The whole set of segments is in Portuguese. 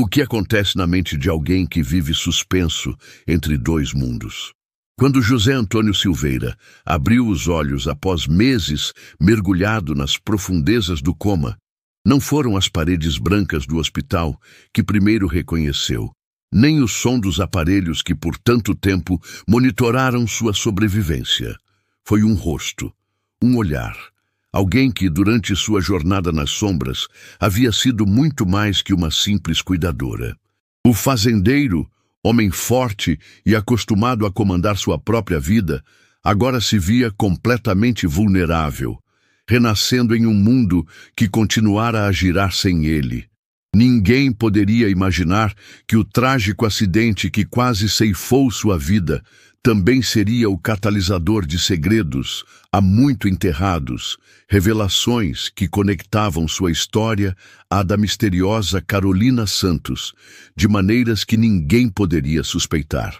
O que acontece na mente de alguém que vive suspenso entre dois mundos? Quando José Antônio Silveira abriu os olhos após meses mergulhado nas profundezas do coma, não foram as paredes brancas do hospital que primeiro reconheceu, nem o som dos aparelhos que por tanto tempo monitoraram sua sobrevivência. Foi um rosto, um olhar. Alguém que, durante sua jornada nas sombras, havia sido muito mais que uma simples cuidadora. O fazendeiro, homem forte e acostumado a comandar sua própria vida, agora se via completamente vulnerável, renascendo em um mundo que continuara a girar sem ele. Ninguém poderia imaginar que o trágico acidente que quase ceifou sua vida também seria o catalisador de segredos há muito enterrados, revelações que conectavam sua história à da misteriosa Carolina Santos, de maneiras que ninguém poderia suspeitar.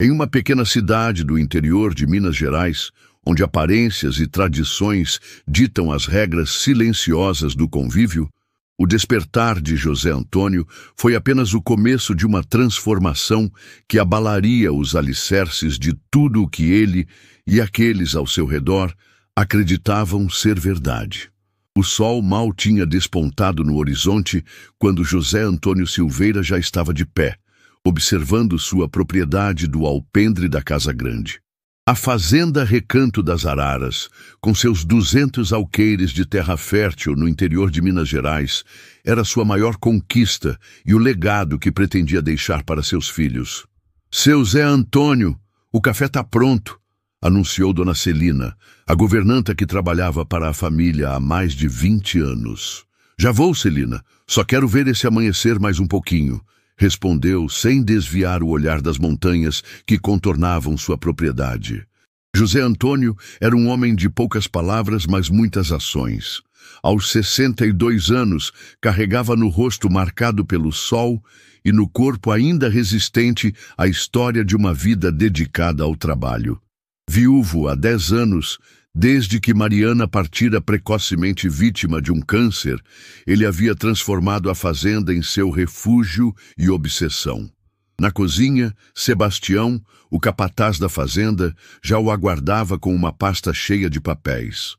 Em uma pequena cidade do interior de Minas Gerais, onde aparências e tradições ditam as regras silenciosas do convívio, o despertar de José Antônio foi apenas o começo de uma transformação que abalaria os alicerces de tudo o que ele e aqueles ao seu redor acreditavam ser verdade. O sol mal tinha despontado no horizonte quando José Antônio Silveira já estava de pé, observando sua propriedade do alpendre da Casa Grande. A fazenda Recanto das Araras, com seus 200 alqueires de terra fértil no interior de Minas Gerais, era sua maior conquista e o legado que pretendia deixar para seus filhos. "Seu Zé Antônio, o café está pronto", anunciou Dona Celina, a governanta que trabalhava para a família há mais de 20 anos. "Já vou, Celina, só quero ver esse amanhecer mais um pouquinho", respondeu sem desviar o olhar das montanhas que contornavam sua propriedade. José Antônio era um homem de poucas palavras, mas muitas ações. Aos 62 anos, carregava no rosto marcado pelo sol e no corpo ainda resistente a história de uma vida dedicada ao trabalho. Viúvo há 10 anos, desde que Mariana partira precocemente vítima de um câncer, ele havia transformado a fazenda em seu refúgio e obsessão. Na cozinha, Sebastião, o capataz da fazenda, já o aguardava com uma pasta cheia de papéis.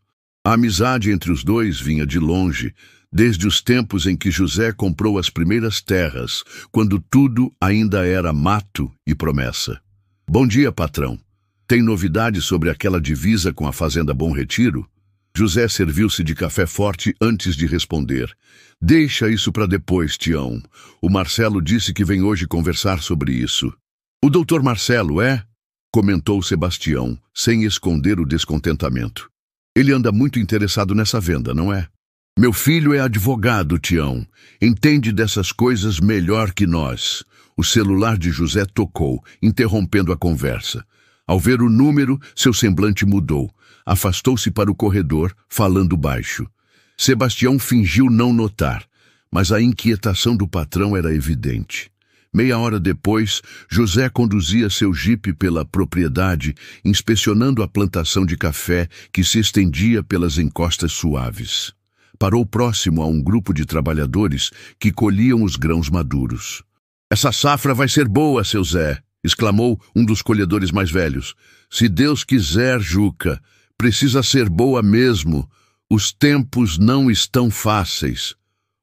A amizade entre os dois vinha de longe, desde os tempos em que José comprou as primeiras terras, quando tudo ainda era mato e promessa. "Bom dia, patrão. Tem novidade sobre aquela divisa com a fazenda Bom Retiro?" José serviu-se de café forte antes de responder. "Deixa isso para depois, Tião. O Marcelo disse que vem hoje conversar sobre isso." "O doutor Marcelo, é?" comentou Sebastião, sem esconder o descontentamento. "Ele anda muito interessado nessa venda, não é?" "Meu filho é advogado, Tião. Entende dessas coisas melhor que nós." O celular de José tocou, interrompendo a conversa. Ao ver o número, seu semblante mudou. Afastou-se para o corredor, falando baixo. Sebastião fingiu não notar, mas a inquietação do patrão era evidente. Meia hora depois, José conduzia seu jipe pela propriedade, inspecionando a plantação de café que se estendia pelas encostas suaves. Parou próximo a um grupo de trabalhadores que colhiam os grãos maduros. "Essa safra vai ser boa, seu Zé", exclamou um dos colhedores mais velhos. "Se Deus quiser, Juca, precisa ser boa mesmo. Os tempos não estão fáceis."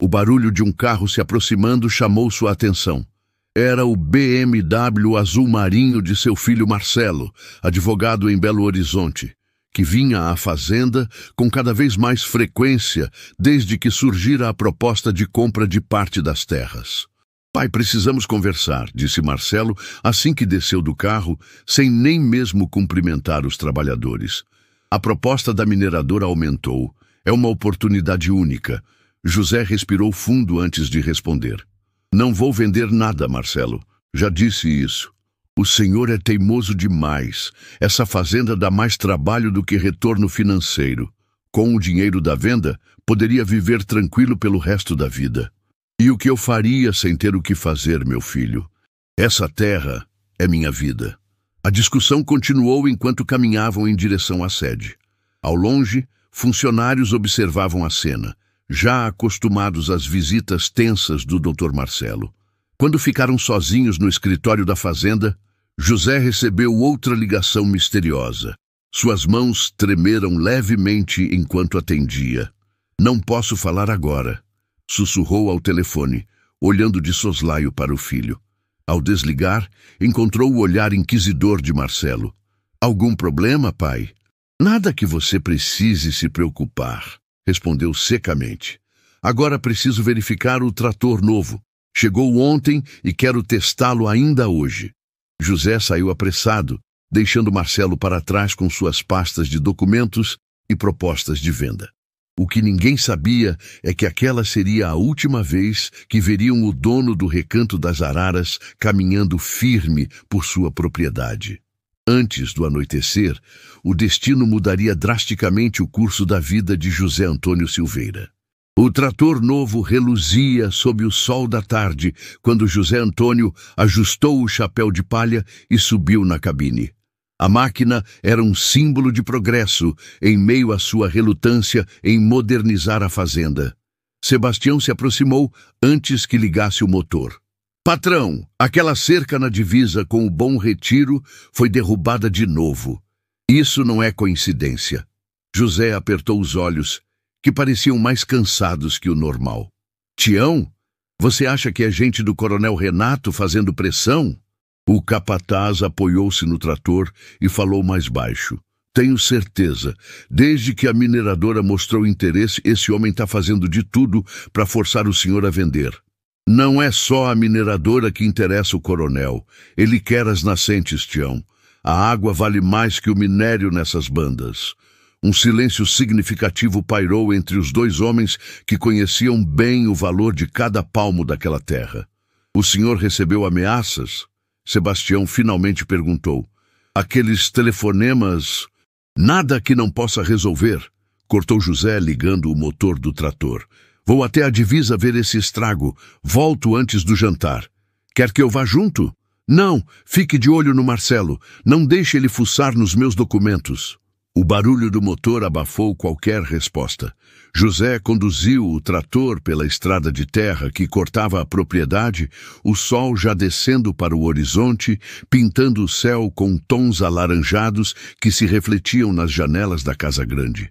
O barulho de um carro se aproximando chamou sua atenção. Era o BMW azul marinho de seu filho Marcelo, advogado em Belo Horizonte, que vinha à fazenda com cada vez mais frequência desde que surgira a proposta de compra de parte das terras. "Pai, precisamos conversar", disse Marcelo assim que desceu do carro, sem nem mesmo cumprimentar os trabalhadores. "A proposta da mineradora aumentou. É uma oportunidade única." José respirou fundo antes de responder. "Não vou vender nada, Marcelo. Já disse isso. O senhor é teimoso demais. Essa fazenda dá mais trabalho do que retorno financeiro. Com o dinheiro da venda, poderia viver tranquilo pelo resto da vida. E o que eu faria sem ter o que fazer, meu filho? Essa terra é minha vida." A discussão continuou enquanto caminhavam em direção à sede. Ao longe, funcionários observavam a cena, já acostumados às visitas tensas do Dr. Marcelo. Quando ficaram sozinhos no escritório da fazenda, José recebeu outra ligação misteriosa. Suas mãos tremeram levemente enquanto atendia. "Não posso falar agora", sussurrou ao telefone, olhando de soslaio para o filho. Ao desligar, encontrou o olhar inquisidor de Marcelo. "Algum problema, pai?" "Nada que você precise se preocupar", respondeu secamente. "Agora preciso verificar o trator novo. Chegou ontem e quero testá-lo ainda hoje." José saiu apressado, deixando Marcelo para trás com suas pastas de documentos e propostas de venda. O que ninguém sabia é que aquela seria a última vez que veriam o dono do Recanto das Araras caminhando firme por sua propriedade. Antes do anoitecer, o destino mudaria drasticamente o curso da vida de José Antônio Silveira. O trator novo reluzia sob o sol da tarde quando José Antônio ajustou o chapéu de palha e subiu na cabine. A máquina era um símbolo de progresso em meio à sua relutância em modernizar a fazenda. Sebastião se aproximou antes que ligasse o motor. "Patrão, aquela cerca na divisa com o Bom Retiro foi derrubada de novo. Isso não é coincidência." José apertou os olhos, que pareciam mais cansados que o normal. "Tião, você acha que é gente do Coronel Renato fazendo pressão?" O capataz apoiou-se no trator e falou mais baixo. "Tenho certeza. Desde que a mineradora mostrou interesse, esse homem está fazendo de tudo para forçar o senhor a vender. Não é só a mineradora que interessa o coronel. Ele quer as nascentes, Tião. A água vale mais que o minério nessas bandas." Um silêncio significativo pairou entre os dois homens que conheciam bem o valor de cada palmo daquela terra. "O senhor recebeu ameaças?" Sebastião finalmente perguntou. "Aqueles telefonemas... Nada que não possa resolver", cortou José, ligando o motor do trator. "Vou até a divisa ver esse estrago. Volto antes do jantar. Quer que eu vá junto?" "Não, fique de olho no Marcelo. Não deixe ele fuçar nos meus documentos." O barulho do motor abafou qualquer resposta. José conduziu o trator pela estrada de terra que cortava a propriedade, o sol já descendo para o horizonte, pintando o céu com tons alaranjados que se refletiam nas janelas da casa grande.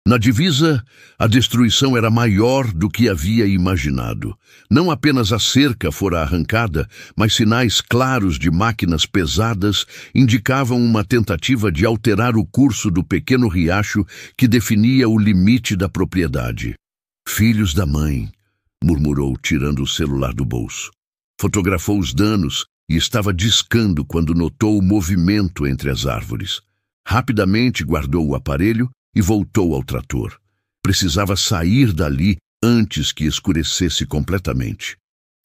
Na divisa, a destruição era maior do que havia imaginado. Não apenas a cerca fora arrancada, mas sinais claros de máquinas pesadas indicavam uma tentativa de alterar o curso do pequeno riacho que definia o limite da propriedade. "Filhos da mãe", murmurou, tirando o celular do bolso. Fotografou os danos e estava discando quando notou o movimento entre as árvores. Rapidamente guardou o aparelho e voltou ao trator. Precisava sair dali antes que escurecesse completamente.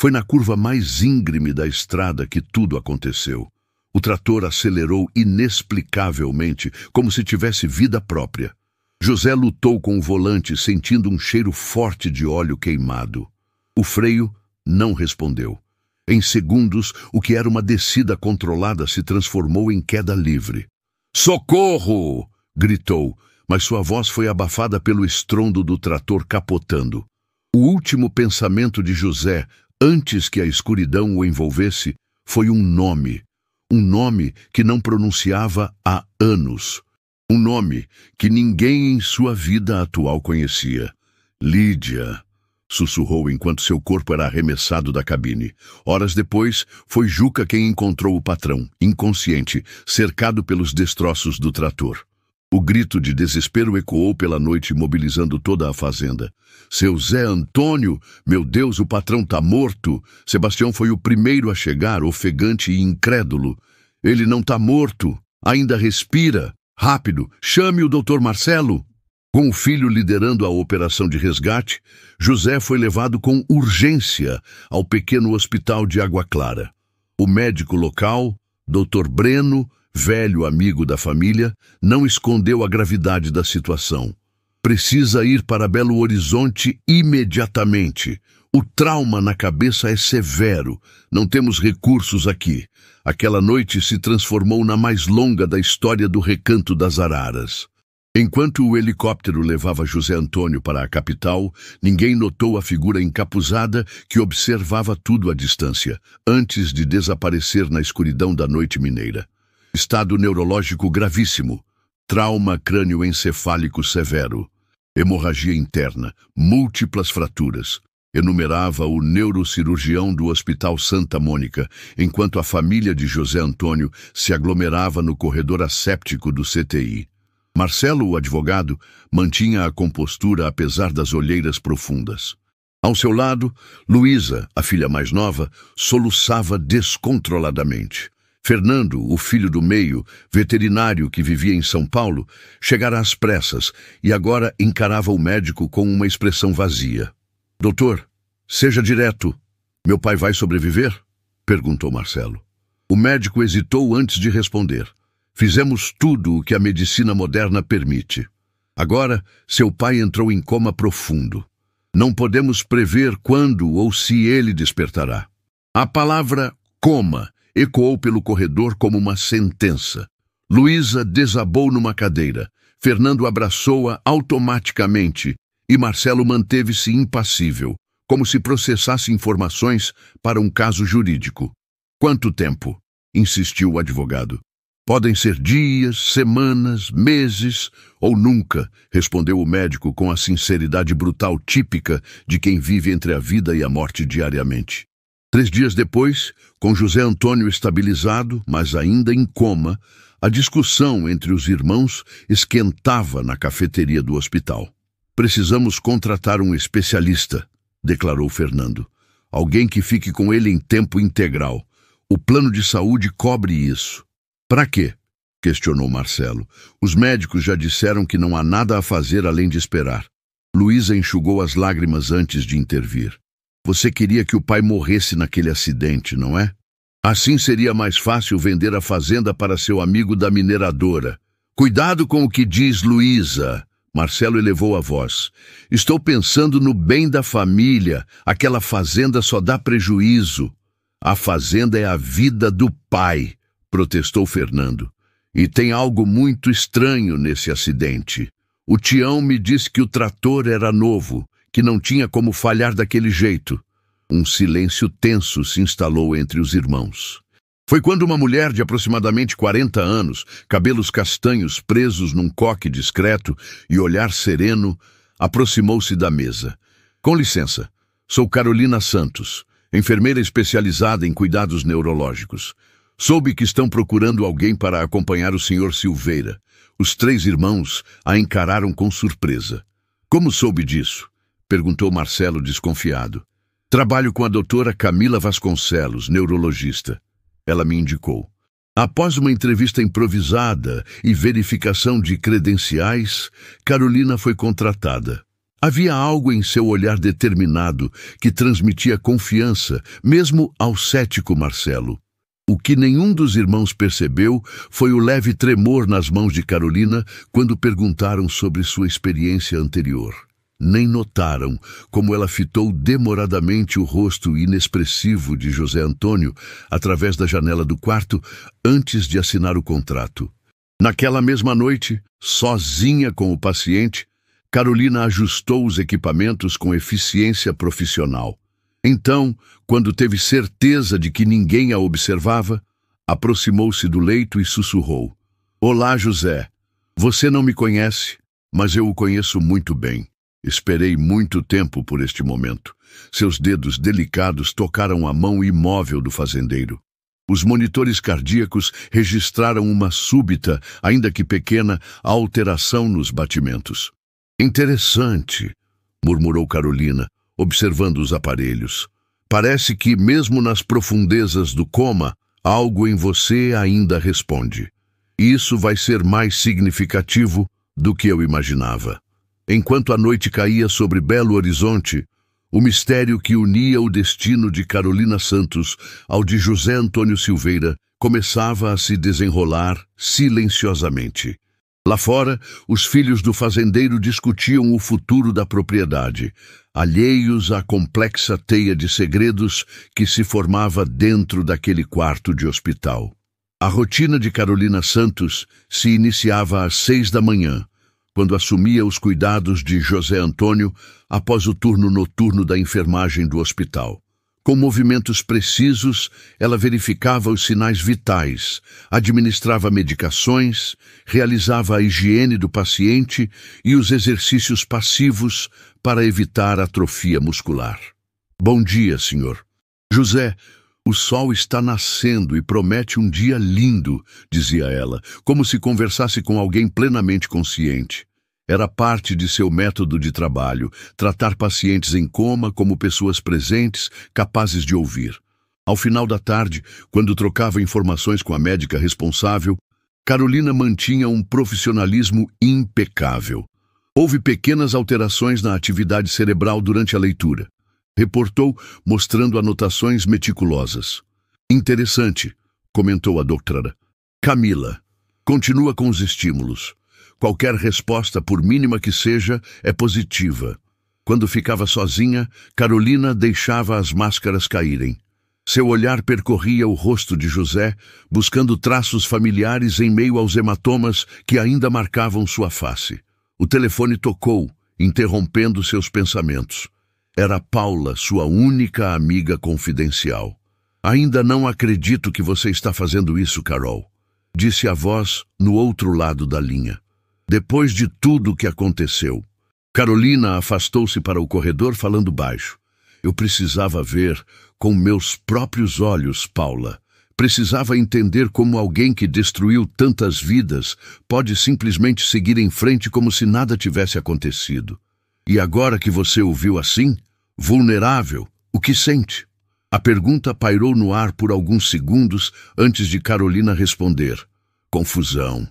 Foi na curva mais íngreme da estrada que tudo aconteceu. O trator acelerou inexplicavelmente, como se tivesse vida própria. José lutou com o volante, sentindo um cheiro forte de óleo queimado. O freio não respondeu. Em segundos, o que era uma descida controlada se transformou em queda livre. "Socorro!" gritou, mas sua voz foi abafada pelo estrondo do trator capotando. O último pensamento de José, antes que a escuridão o envolvesse, foi um nome que não pronunciava há anos, um nome que ninguém em sua vida atual conhecia. "Lídia", sussurrou enquanto seu corpo era arremessado da cabine. Horas depois, foi Juca quem encontrou o patrão, inconsciente, cercado pelos destroços do trator. O grito de desespero ecoou pela noite, mobilizando toda a fazenda. "Seu Zé Antônio! Meu Deus, o patrão tá morto!" Sebastião foi o primeiro a chegar, ofegante e incrédulo. "Ele não tá morto! Ainda respira! Rápido! Chame o Dr. Marcelo!" Com o filho liderando a operação de resgate, José foi levado com urgência ao pequeno hospital de Água Clara. O médico local, Dr. Breno, velho amigo da família, não escondeu a gravidade da situação. "Precisa ir para Belo Horizonte imediatamente. O trauma na cabeça é severo. Não temos recursos aqui." Aquela noite se transformou na mais longa da história do Recanto das Araras. Enquanto o helicóptero levava José Antônio para a capital, ninguém notou a figura encapuzada que observava tudo à distância, antes de desaparecer na escuridão da noite mineira. Estado neurológico gravíssimo, trauma crânioencefálico severo, hemorragia interna, múltiplas fraturas, enumerava o neurocirurgião do Hospital Santa Mônica, enquanto a família de José Antônio se aglomerava no corredor asséptico do CTI. Marcelo, o advogado, mantinha a compostura apesar das olheiras profundas. Ao seu lado, Luísa, a filha mais nova, soluçava descontroladamente. Fernando, o filho do meio, veterinário que vivia em São Paulo, chegara às pressas e agora encarava o médico com uma expressão vazia. "Doutor, seja direto. Meu pai vai sobreviver?" perguntou Marcelo. O médico hesitou antes de responder. "Fizemos tudo o que a medicina moderna permite. Agora, seu pai entrou em coma profundo. Não podemos prever quando ou se ele despertará." A palavra coma ecoou pelo corredor como uma sentença. Luísa desabou numa cadeira. Fernando abraçou-a automaticamente e Marcelo manteve-se impassível, como se processasse informações para um caso jurídico. "Quanto tempo?" insistiu o advogado. "Podem ser dias, semanas, meses ou nunca", respondeu o médico com a sinceridade brutal típica de quem vive entre a vida e a morte diariamente. 3 dias depois, com José Antônio estabilizado, mas ainda em coma, a discussão entre os irmãos esquentava na cafeteria do hospital. "Precisamos contratar um especialista", declarou Fernando. "Alguém que fique com ele em tempo integral. O plano de saúde cobre isso." "Para quê?" questionou Marcelo. "Os médicos já disseram que não há nada a fazer além de esperar." Luísa enxugou as lágrimas antes de intervir. "Você queria que o pai morresse naquele acidente, não é? Assim seria mais fácil vender a fazenda para seu amigo da mineradora." "Cuidado com o que diz, Luísa." Marcelo elevou a voz. "Estou pensando no bem da família. Aquela fazenda só dá prejuízo." "A fazenda é a vida do pai", protestou Fernando. "E tem algo muito estranho nesse acidente. O Tião me disse que o trator era novo, que não tinha como falhar daquele jeito." Um silêncio tenso se instalou entre os irmãos. Foi quando uma mulher de aproximadamente 40 anos, cabelos castanhos presos num coque discreto e olhar sereno, aproximou-se da mesa. "Com licença, sou Carolina Santos, enfermeira especializada em cuidados neurológicos. Soube que estão procurando alguém para acompanhar o Sr. Silveira." Os 3 irmãos a encararam com surpresa. "Como soube disso?" perguntou Marcelo desconfiado. "Trabalho com a doutora Camila Vasconcelos, neurologista. Ela me indicou." Após uma entrevista improvisada e verificação de credenciais, Carolina foi contratada. Havia algo em seu olhar determinado que transmitia confiança, mesmo ao cético Marcelo. O que nenhum dos irmãos percebeu foi o leve tremor nas mãos de Carolina quando perguntaram sobre sua experiência anterior. Nem notaram como ela fitou demoradamente o rosto inexpressivo de José Antônio através da janela do quarto antes de assinar o contrato. Naquela mesma noite, sozinha com o paciente, Carolina ajustou os equipamentos com eficiência profissional. Então, quando teve certeza de que ninguém a observava, aproximou-se do leito e sussurrou: "Olá, José. Você não me conhece, mas eu o conheço muito bem. Esperei muito tempo por este momento." Seus dedos delicados tocaram a mão imóvel do fazendeiro. Os monitores cardíacos registraram uma súbita, ainda que pequena, alteração nos batimentos. "Interessante", murmurou Carolina, observando os aparelhos. "Parece que, mesmo nas profundezas do coma, algo em você ainda responde. Isso vai ser mais significativo do que eu imaginava." Enquanto a noite caía sobre Belo Horizonte, o mistério que unia o destino de Carolina Santos ao de José Antônio Silveira começava a se desenrolar silenciosamente. Lá fora, os filhos do fazendeiro discutiam o futuro da propriedade, alheios à complexa teia de segredos que se formava dentro daquele quarto de hospital. A rotina de Carolina Santos se iniciava às 6 da manhã, quando assumia os cuidados de José Antônio após o turno noturno da enfermagem do hospital. Com movimentos precisos, ela verificava os sinais vitais, administrava medicações, realizava a higiene do paciente e os exercícios passivos para evitar atrofia muscular. Bom dia, senhor. José, o sol está nascendo e promete um dia lindo, dizia ela, como se conversasse com alguém plenamente consciente. Era parte de seu método de trabalho, tratar pacientes em coma como pessoas presentes, capazes de ouvir. Ao final da tarde, quando trocava informações com a médica responsável, Carolina mantinha um profissionalismo impecável. Houve pequenas alterações na atividade cerebral durante a leitura. Reportou, mostrando anotações meticulosas. Interessante, comentou a doutora. Camila, continua com os estímulos. Qualquer resposta, por mínima que seja, é positiva. Quando ficava sozinha, Carolina deixava as máscaras caírem. Seu olhar percorria o rosto de José, buscando traços familiares em meio aos hematomas que ainda marcavam sua face. O telefone tocou, interrompendo seus pensamentos. Era Paula, sua única amiga confidencial. Ainda não acredito que você está fazendo isso, Carol, disse a voz no outro lado da linha. Depois de tudo o que aconteceu. Carolina afastou-se para o corredor falando baixo. Eu precisava ver com meus próprios olhos, Paula. Precisava entender como alguém que destruiu tantas vidas pode simplesmente seguir em frente como se nada tivesse acontecido. E agora que você o viu assim, vulnerável, o que sente? A pergunta pairou no ar por alguns segundos antes de Carolina responder. Confusão.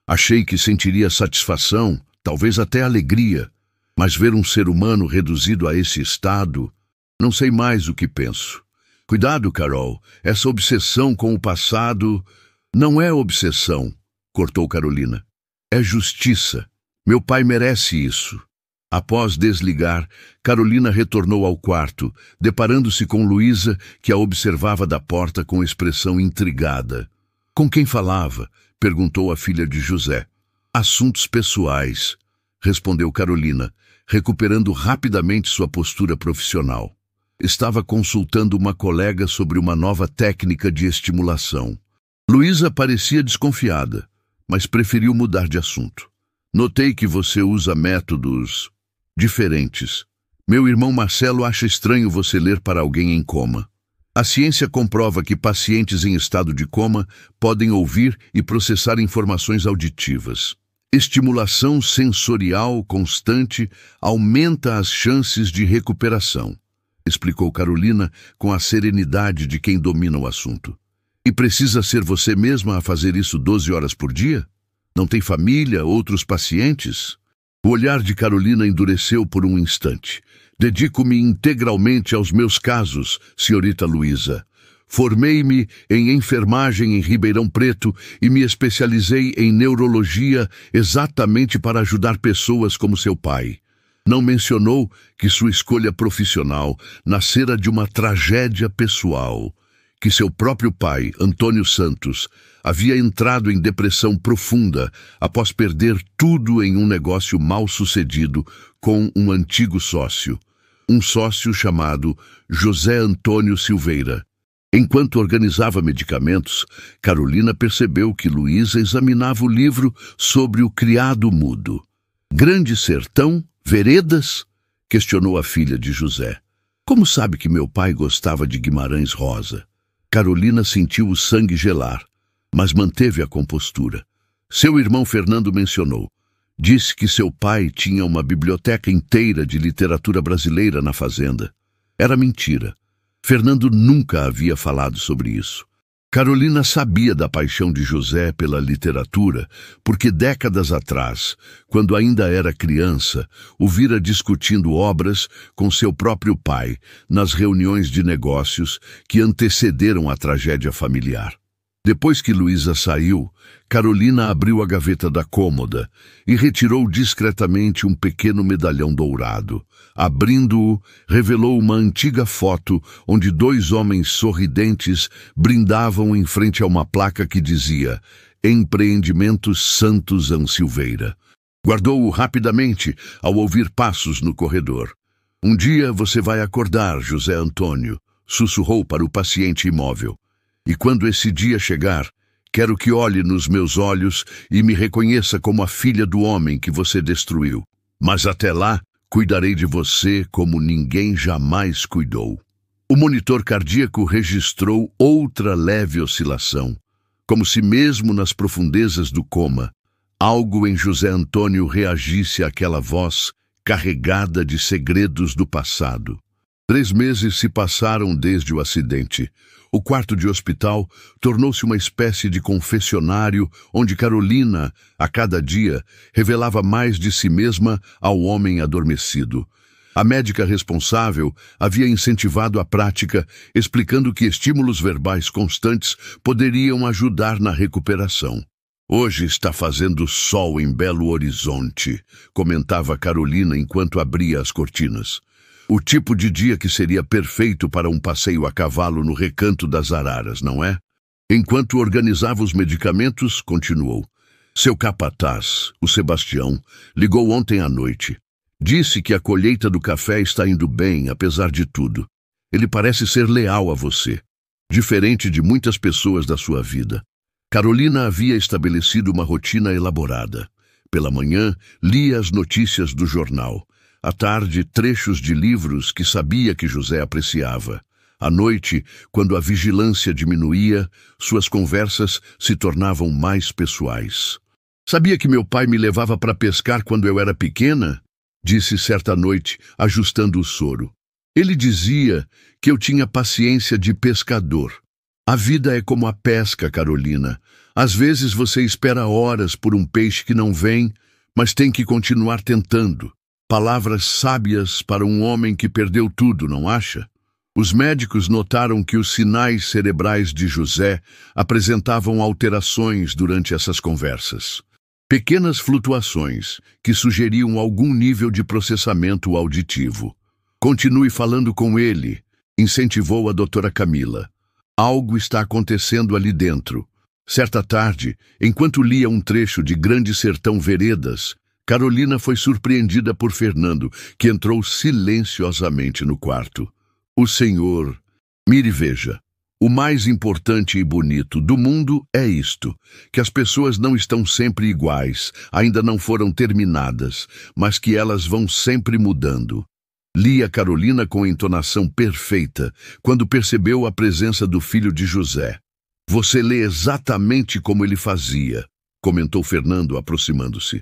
Achei que sentiria satisfação, talvez até alegria, mas ver um ser humano reduzido a esse estado, não sei mais o que penso. Cuidado, Carol, essa obsessão com o passado não é obsessão, cortou Carolina. É justiça. Meu pai merece isso. Após desligar, Carolina retornou ao quarto, deparando-se com Luísa, que a observava da porta com expressão intrigada. Com quem falava? Perguntou a filha de José. Assuntos pessoais, respondeu Carolina, recuperando rapidamente sua postura profissional. Estava consultando uma colega sobre uma nova técnica de estimulação. Luísa parecia desconfiada, mas preferiu mudar de assunto. Notei que você usa métodos diferentes. Meu irmão Marcelo acha estranho você ler para alguém em coma. A ciência comprova que pacientes em estado de coma podem ouvir e processar informações auditivas. Estimulação sensorial constante aumenta as chances de recuperação, explicou Carolina com a serenidade de quem domina o assunto. E precisa ser você mesma a fazer isso 12 horas por dia? Não tem família, outros pacientes? O olhar de Carolina endureceu por um instante. Dedico-me integralmente aos meus casos, senhorita Luísa. Formei-me em enfermagem em Ribeirão Preto e me especializei em neurologia exatamente para ajudar pessoas como seu pai. Não mencionou que sua escolha profissional nascera de uma tragédia pessoal, que seu próprio pai, Antônio Santos, havia entrado em depressão profunda após perder tudo em um negócio mal sucedido com um antigo sócio. Um sócio chamado José Antônio Silveira. Enquanto organizava medicamentos, Carolina percebeu que Luísa examinava o livro sobre o criado mudo. Grande Sertão? Veredas? Questionou a filha de José. Como sabe que meu pai gostava de Guimarães Rosa? Carolina sentiu o sangue gelar, mas manteve a compostura. Seu irmão Fernando mencionou. Disse que seu pai tinha uma biblioteca inteira de literatura brasileira na fazenda. Era mentira. Fernando nunca havia falado sobre isso. Carolina sabia da paixão de José pela literatura, porque décadas atrás, quando ainda era criança, o vira discutindo obras com seu próprio pai nas reuniões de negócios que antecederam a tragédia familiar. Depois que Luísa saiu, Carolina abriu a gaveta da cômoda e retirou discretamente um pequeno medalhão dourado. Abrindo-o, revelou uma antiga foto onde dois homens sorridentes brindavam em frente a uma placa que dizia Empreendimentos Santos Silveira. Guardou-o rapidamente ao ouvir passos no corredor. Um dia você vai acordar, José Antônio, sussurrou para o paciente imóvel. E quando esse dia chegar, quero que olhe nos meus olhos e me reconheça como a filha do homem que você destruiu. Mas até lá, cuidarei de você como ninguém jamais cuidou. O monitor cardíaco registrou outra leve oscilação, como se mesmo nas profundezas do coma, algo em José Antônio reagisse àquela voz carregada de segredos do passado. 3 meses se passaram desde o acidente. O quarto de hospital tornou-se uma espécie de confessionário onde Carolina, a cada dia, revelava mais de si mesma ao homem adormecido. A médica responsável havia incentivado a prática, explicando que estímulos verbais constantes poderiam ajudar na recuperação. Hoje está fazendo sol em Belo Horizonte, comentava Carolina enquanto abria as cortinas. O tipo de dia que seria perfeito para um passeio a cavalo no Recanto das Araras, não é? Enquanto organizava os medicamentos, continuou. Seu capataz, o Sebastião, ligou ontem à noite. Disse que a colheita do café está indo bem, apesar de tudo. Ele parece ser leal a você, diferente de muitas pessoas da sua vida. Carolina havia estabelecido uma rotina elaborada. Pela manhã, lia as notícias do jornal. À tarde, trechos de livros que sabia que José apreciava. À noite, quando a vigilância diminuía, suas conversas se tornavam mais pessoais. Sabia que meu pai me levava para pescar quando eu era pequena? Disse certa noite, ajustando o soro. Ele dizia que eu tinha paciência de pescador. A vida é como a pesca, Carolina. Às vezes você espera horas por um peixe que não vem, mas tem que continuar tentando. Palavras sábias para um homem que perdeu tudo, não acha? Os médicos notaram que os sinais cerebrais de José apresentavam alterações durante essas conversas. Pequenas flutuações que sugeriam algum nível de processamento auditivo. Continue falando com ele, incentivou a doutora Camila. Algo está acontecendo ali dentro. Certa tarde, enquanto lia um trecho de Grande Sertão Veredas, Carolina foi surpreendida por Fernando, que entrou silenciosamente no quarto. O senhor... Mire e veja. O mais importante e bonito do mundo é isto, que as pessoas não estão sempre iguais, ainda não foram terminadas, mas que elas vão sempre mudando. Lia Carolina com entonação perfeita, quando percebeu a presença do filho de José. Você lê exatamente como ele fazia, comentou Fernando, aproximando-se.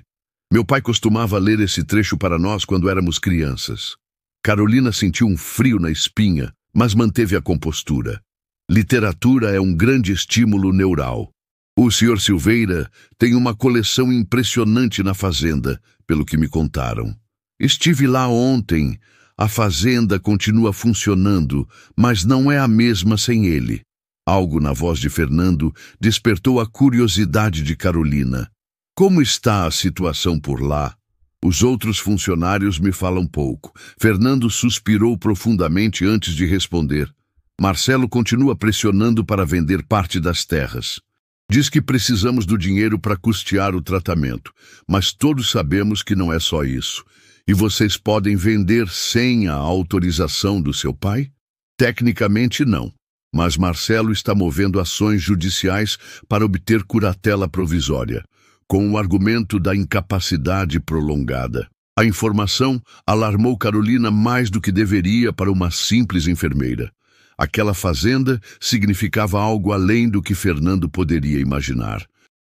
Meu pai costumava ler esse trecho para nós quando éramos crianças. Carolina sentiu um frio na espinha, mas manteve a compostura. Literatura é um grande estímulo neural. O Sr. Silveira tem uma coleção impressionante na fazenda, pelo que me contaram. Estive lá ontem. A fazenda continua funcionando, mas não é a mesma sem ele. Algo na voz de Fernando despertou a curiosidade de Carolina. Como está a situação por lá? Os outros funcionários me falam pouco. Fernando suspirou profundamente antes de responder. Marcelo continua pressionando para vender parte das terras. Diz que precisamos do dinheiro para custear o tratamento, mas todos sabemos que não é só isso. E vocês podem vender sem a autorização do seu pai? Tecnicamente não, mas Marcelo está movendo ações judiciais para obter curatela provisória, com o argumento da incapacidade prolongada. A informação alarmou Carolina mais do que deveria para uma simples enfermeira. Aquela fazenda significava algo além do que Fernando poderia imaginar.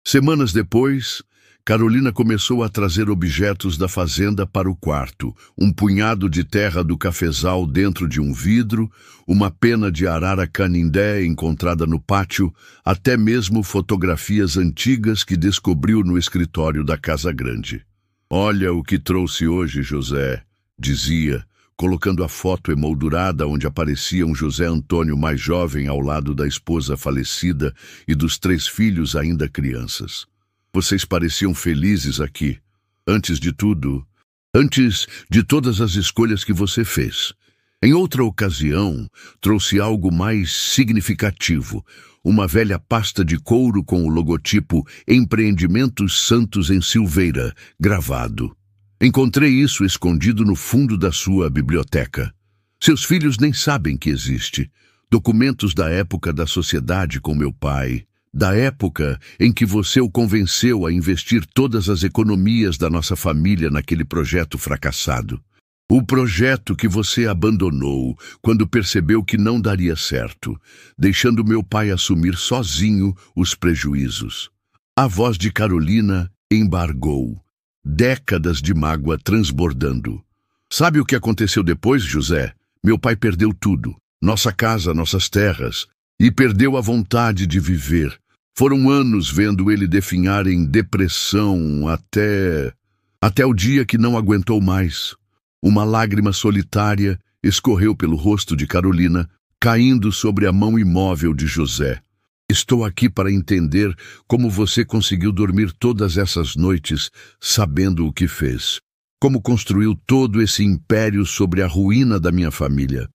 Semanas depois, Carolina começou a trazer objetos da fazenda para o quarto, um punhado de terra do cafezal dentro de um vidro, uma pena de arara canindé encontrada no pátio, até mesmo fotografias antigas que descobriu no escritório da Casa Grande. Olha o que trouxe hoje, José, dizia, colocando a foto emoldurada onde aparecia um José Antônio mais jovem ao lado da esposa falecida e dos 3 filhos ainda crianças. Vocês pareciam felizes aqui. Antes de tudo, antes de todas as escolhas que você fez. Em outra ocasião, trouxe algo mais significativo, uma velha pasta de couro com o logotipo Empreendimentos Santos em Silveira, gravado. Encontrei isso escondido no fundo da sua biblioteca. Seus filhos nem sabem que existe. Documentos da época da sociedade com meu pai, da época em que você o convenceu a investir todas as economias da nossa família naquele projeto fracassado. O projeto que você abandonou quando percebeu que não daria certo, deixando meu pai assumir sozinho os prejuízos. A voz de Carolina embargou, décadas de mágoa transbordando. Sabe o que aconteceu depois, José? Meu pai perdeu tudo, nossa casa, nossas terras, e perdeu a vontade de viver. Foram anos vendo ele definhar em depressão até o dia que não aguentou mais. Uma lágrima solitária escorreu pelo rosto de Carolina, caindo sobre a mão imóvel de José. Estou aqui para entender como você conseguiu dormir todas essas noites sabendo o que fez. Como construiu todo esse império sobre a ruína da minha família.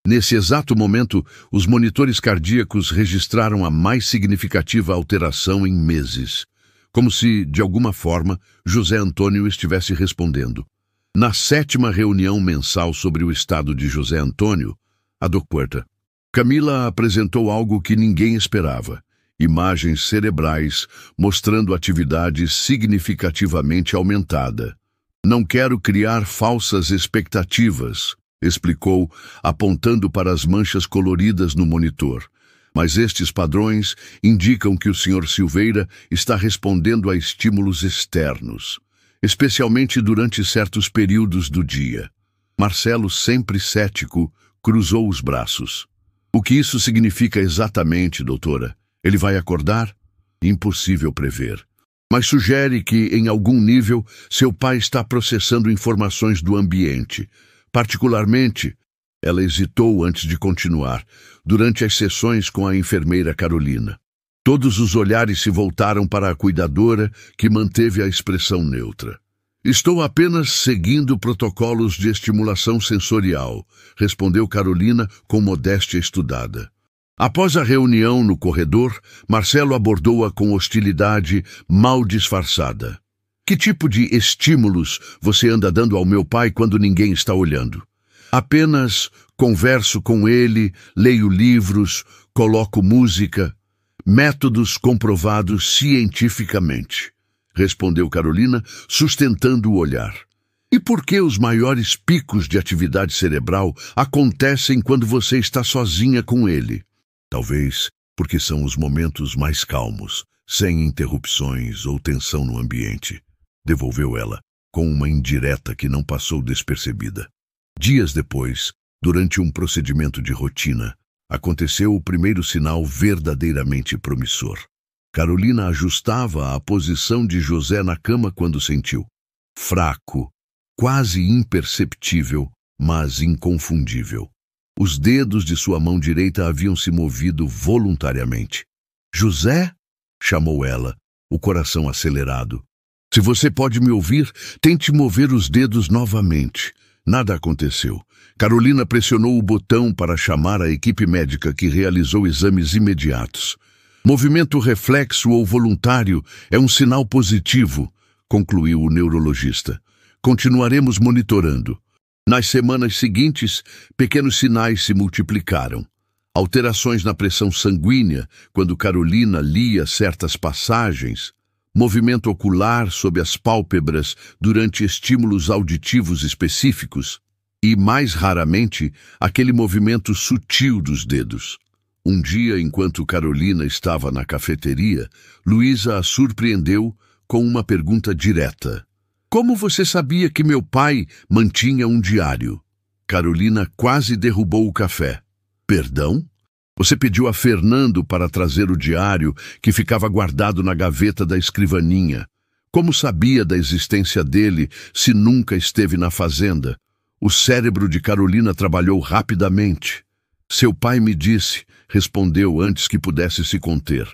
Nesse exato momento, os monitores cardíacos registraram a mais significativa alteração em meses. Como se, de alguma forma, José Antônio estivesse respondendo. Na 7ª reunião mensal sobre o estado de José Antônio, a Dr. Camila apresentou algo que ninguém esperava. Imagens cerebrais mostrando atividade significativamente aumentada. Não quero criar falsas expectativas, explicou, apontando para as manchas coloridas no monitor. Mas estes padrões indicam que o Sr. Silveira está respondendo a estímulos externos, especialmente durante certos períodos do dia. Marcelo, sempre cético, cruzou os braços. O que isso significa exatamente, doutora? Ele vai acordar? Impossível prever. Mas sugere que, em algum nível, seu pai está processando informações do ambiente. Particularmente, ela hesitou antes de continuar, durante as sessões com a enfermeira Carolina. Todos os olhares se voltaram para a cuidadora, que manteve a expressão neutra. Estou apenas seguindo protocolos de estimulação sensorial, respondeu Carolina com modéstia estudada. Após a reunião no corredor, Marcelo abordou-a com hostilidade mal disfarçada. Que tipo de estímulos você anda dando ao meu pai quando ninguém está olhando? Apenas converso com ele, leio livros, coloco música. Métodos comprovados cientificamente, respondeu Carolina, sustentando o olhar. E por que os maiores picos de atividade cerebral acontecem quando você está sozinha com ele? Talvez porque são os momentos mais calmos, sem interrupções ou tensão no ambiente, devolveu ela, com uma indireta que não passou despercebida. Dias depois, durante um procedimento de rotina, aconteceu o primeiro sinal verdadeiramente promissor. Carolina ajustava a posição de José na cama quando sentiu. Fraco, quase imperceptível, mas inconfundível. Os dedos de sua mão direita haviam se movido voluntariamente. José? Chamou ela, o coração acelerado. Se você pode me ouvir, tente mover os dedos novamente. Nada aconteceu. Carolina pressionou o botão para chamar a equipe médica que realizou exames imediatos. Movimento reflexo ou voluntário é um sinal positivo, concluiu o neurologista. Continuaremos monitorando. Nas semanas seguintes, pequenos sinais se multiplicaram. Alterações na pressão sanguínea, quando Carolina lia certas passagens, movimento ocular sob as pálpebras durante estímulos auditivos específicos e, mais raramente, aquele movimento sutil dos dedos. Um dia, enquanto Carolina estava na cafeteria, Luísa a surpreendeu com uma pergunta direta. Como você sabia que meu pai mantinha um diário? Carolina quase derrubou o café. Perdão? Você pediu a Fernando para trazer o diário que ficava guardado na gaveta da escrivaninha. Como sabia da existência dele se nunca esteve na fazenda? O cérebro de Carolina trabalhou rapidamente. Seu pai me disse, respondeu antes que pudesse se conter.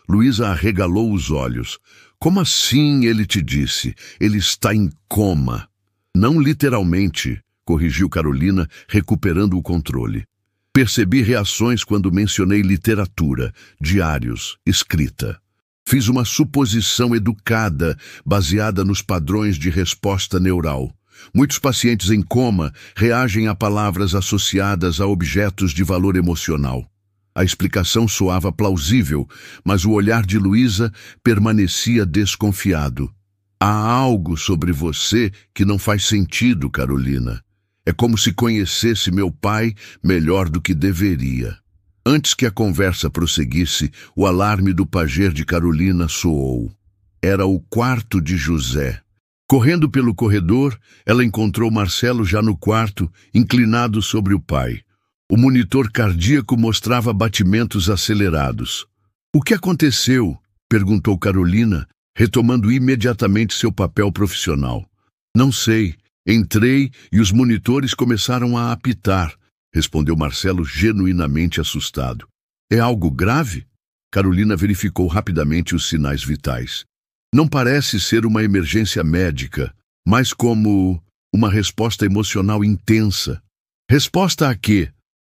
Luísa arregalou os olhos. Como assim ele te disse? Ele está em coma. Não literalmente, corrigiu Carolina, recuperando o controle. Percebi reações quando mencionei literatura, diários, escrita. Fiz uma suposição educada, baseada nos padrões de resposta neural. Muitos pacientes em coma reagem a palavras associadas a objetos de valor emocional. A explicação soava plausível, mas o olhar de Luísa permanecia desconfiado. Há algo sobre você que não faz sentido, Carolina. É como se conhecesse meu pai melhor do que deveria. Antes que a conversa prosseguisse, o alarme do pager de Carolina soou. Era o quarto de José. Correndo pelo corredor, ela encontrou Marcelo já no quarto, inclinado sobre o pai. O monitor cardíaco mostrava batimentos acelerados. "O que aconteceu?" perguntou Carolina, retomando imediatamente seu papel profissional. "Não sei. Entrei e os monitores começaram a apitar", respondeu Marcelo genuinamente assustado. "É algo grave?" Carolina verificou rapidamente os sinais vitais. "Não parece ser uma emergência médica, mas como uma resposta emocional intensa." "Resposta a quê?"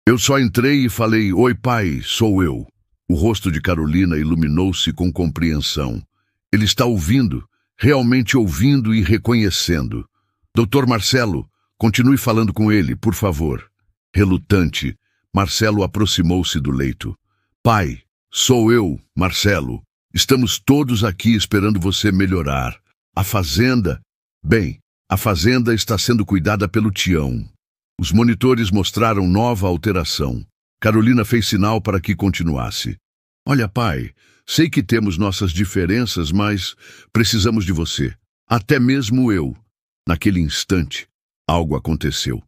"Eu só entrei e falei, 'Oi, pai, sou eu.'" O rosto de Carolina iluminou-se com compreensão. "Ele está ouvindo, realmente ouvindo e reconhecendo. Doutor Marcelo, continue falando com ele, por favor." Relutante, Marcelo aproximou-se do leito. "Pai, sou eu, Marcelo. Estamos todos aqui esperando você melhorar. A fazenda... Bem, a fazenda está sendo cuidada pelo Tião." Os monitores mostraram nova alteração. Carolina fez sinal para que continuasse. "Olha, pai, sei que temos nossas diferenças, mas precisamos de você. Até mesmo eu." Naquele instante, algo aconteceu.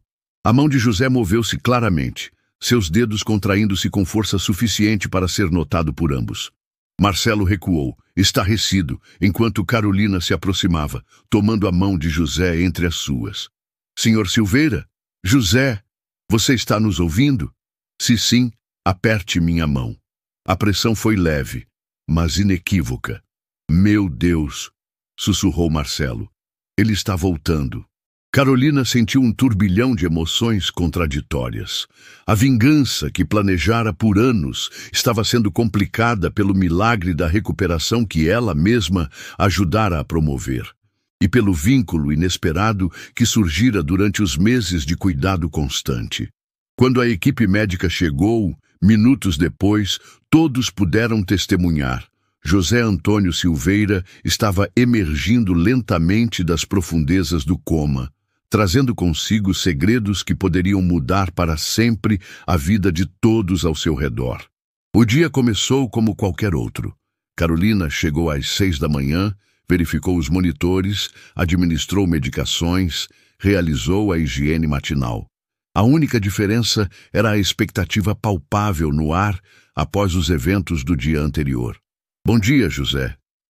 A mão de José moveu-se claramente, seus dedos contraindo-se com força suficiente para ser notado por ambos. Marcelo recuou, estarrecido, enquanto Carolina se aproximava, tomando a mão de José entre as suas. "Senhor Silveira? José, você está nos ouvindo?" "Se sim, aperte minha mão." A pressão foi leve, mas inequívoca. "Meu Deus!" sussurrou Marcelo. "Ele está voltando." Carolina sentiu um turbilhão de emoções contraditórias. A vingança que planejara por anos estava sendo complicada pelo milagre da recuperação que ela mesma ajudara a promover, e pelo vínculo inesperado que surgira durante os meses de cuidado constante. Quando a equipe médica chegou, minutos depois, todos puderam testemunhar. José Antônio Silveira estava emergindo lentamente das profundezas do coma, trazendo consigo segredos que poderiam mudar para sempre a vida de todos ao seu redor. O dia começou como qualquer outro. Carolina chegou às 6 da manhã, verificou os monitores, administrou medicações, realizou a higiene matinal. A única diferença era a expectativa palpável no ar após os eventos do dia anterior. "Bom dia, José",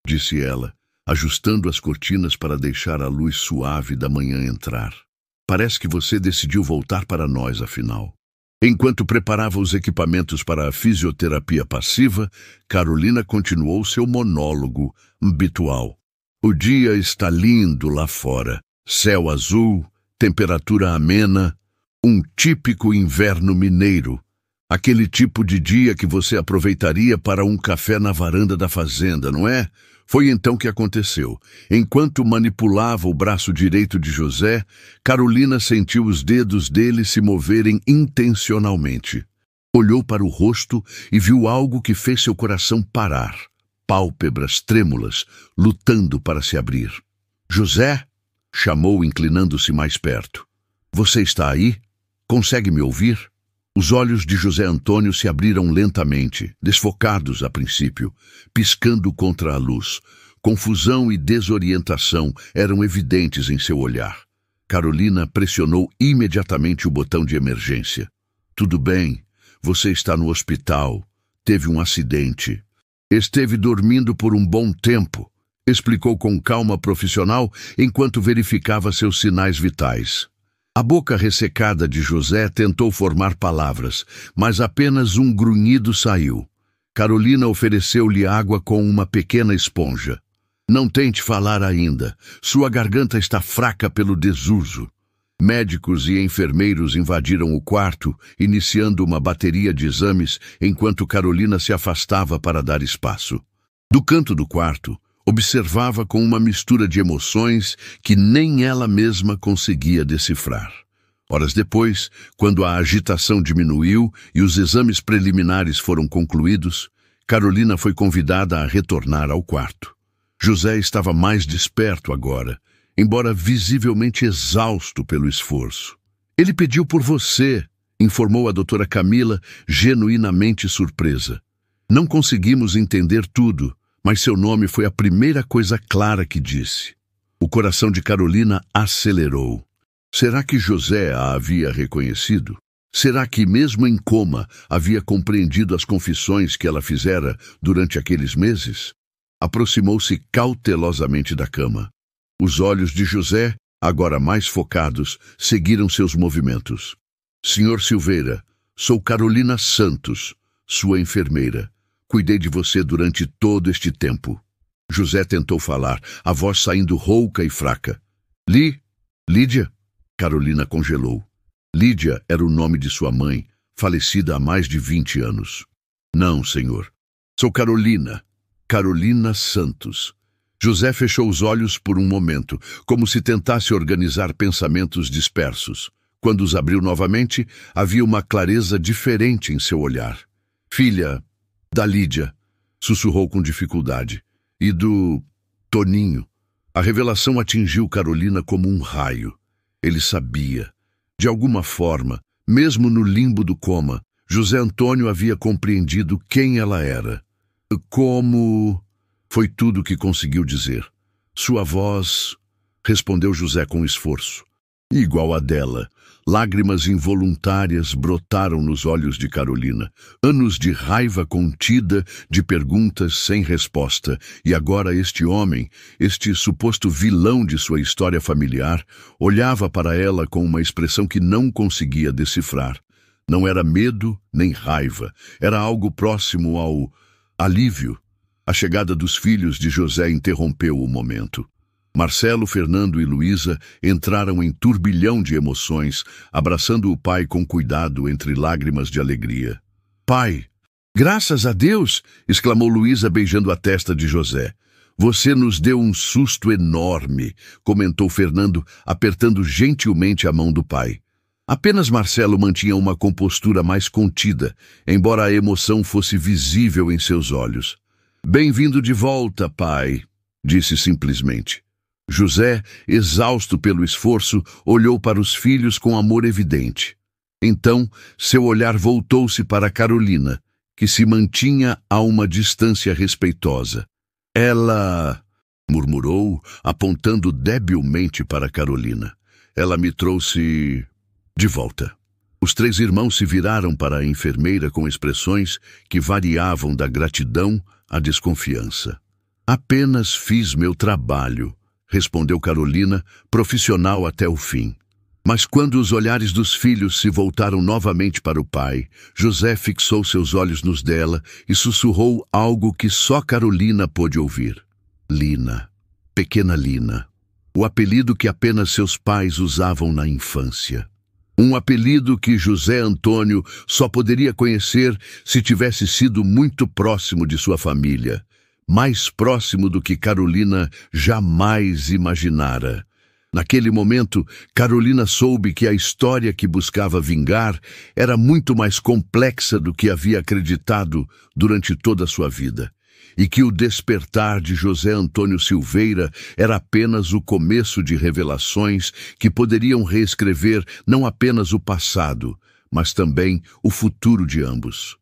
disse ela, ajustando as cortinas para deixar a luz suave da manhã entrar. "Parece que você decidiu voltar para nós, afinal." Enquanto preparava os equipamentos para a fisioterapia passiva, Carolina continuou seu monólogo habitual. "O dia está lindo lá fora. Céu azul, temperatura amena, um típico inverno mineiro. Aquele tipo de dia que você aproveitaria para um café na varanda da fazenda, não é?" Foi então que aconteceu. Enquanto manipulava o braço direito de José, Carolina sentiu os dedos dele se moverem intencionalmente. Olhou para o rosto e viu algo que fez seu coração parar. Pálpebras trêmulas, lutando para se abrir. "José?" chamou, inclinando-se mais perto. "Você está aí? Consegue me ouvir?" Os olhos de José Antônio se abriram lentamente, desfocados a princípio, piscando contra a luz. Confusão e desorientação eram evidentes em seu olhar. Carolina pressionou imediatamente o botão de emergência. "Tudo bem, você está no hospital. Teve um acidente." "Esteve dormindo por um bom tempo", explicou com calma profissional enquanto verificava seus sinais vitais. A boca ressecada de José tentou formar palavras, mas apenas um grunhido saiu. Carolina ofereceu-lhe água com uma pequena esponja. "Não tente falar ainda. Sua garganta está fraca pelo desuso." Médicos e enfermeiros invadiram o quarto, iniciando uma bateria de exames enquanto Carolina se afastava para dar espaço. Do canto do quarto, observava com uma mistura de emoções que nem ela mesma conseguia decifrar. Horas depois, quando a agitação diminuiu e os exames preliminares foram concluídos, Carolina foi convidada a retornar ao quarto. José estava mais desperto agora, embora visivelmente exausto pelo esforço. Ele pediu por você, informou a doutora Camila, genuinamente surpresa. Não conseguimos entender tudo, mas seu nome foi a primeira coisa clara que disse. O coração de Carolina acelerou. Será que José a havia reconhecido? Será que, mesmo em coma, havia compreendido as confissões que ela fizera durante aqueles meses? Aproximou-se cautelosamente da cama. Os olhos de José, agora mais focados, seguiram seus movimentos. Senhor Silveira, sou Carolina Santos, sua enfermeira. Cuidei de você durante todo este tempo. José tentou falar, a voz saindo rouca e fraca. Lídia? Carolina congelou. Lídia era o nome de sua mãe, falecida há mais de 20 anos. Não, senhor. Sou Carolina. Carolina Santos. José fechou os olhos por um momento, como se tentasse organizar pensamentos dispersos. Quando os abriu novamente, havia uma clareza diferente em seu olhar. Filha da Lídia, sussurrou com dificuldade. E do Toninho. A revelação atingiu Carolina como um raio. Ele sabia. De alguma forma, mesmo no limbo do coma, José Antônio havia compreendido quem ela era. Como... Foi tudo o que conseguiu dizer. Sua voz... Respondeu José com esforço. Igual a dela. Lágrimas involuntárias brotaram nos olhos de Carolina. Anos de raiva contida, de perguntas sem resposta. E agora este homem, este suposto vilão de sua história familiar, olhava para ela com uma expressão que não conseguia decifrar. Não era medo nem raiva. Era algo próximo ao alívio. A chegada dos filhos de José interrompeu o momento. Marcelo, Fernando e Luísa entraram em turbilhão de emoções, abraçando o pai com cuidado entre lágrimas de alegria. Pai, graças a Deus! Exclamou Luísa beijando a testa de José. Você nos deu um susto enorme, comentou Fernando, apertando gentilmente a mão do pai. Apenas Marcelo mantinha uma compostura mais contida, embora a emoção fosse visível em seus olhos. Bem-vindo de volta, pai, disse simplesmente. José, exausto pelo esforço, olhou para os filhos com amor evidente. Então, seu olhar voltou-se para Carolina, que se mantinha a uma distância respeitosa. Ela... murmurou, apontando debilmente para Carolina. Ela me trouxe... de volta. Os três irmãos se viraram para a enfermeira com expressões que variavam da gratidão à desconfiança. Apenas fiz meu trabalho, respondeu Carolina, profissional até o fim. Mas quando os olhares dos filhos se voltaram novamente para o pai, José fixou seus olhos nos dela e sussurrou algo que só Carolina pôde ouvir. Lina. Pequena Lina. O apelido que apenas seus pais usavam na infância. Um apelido que José Antônio só poderia conhecer se tivesse sido muito próximo de sua família. Mais próximo do que Carolina jamais imaginara. Naquele momento, Carolina soube que a história que buscava vingar era muito mais complexa do que havia acreditado durante toda a sua vida, e que o despertar de José Antônio Silveira era apenas o começo de revelações que poderiam reescrever não apenas o passado, mas também o futuro de ambos.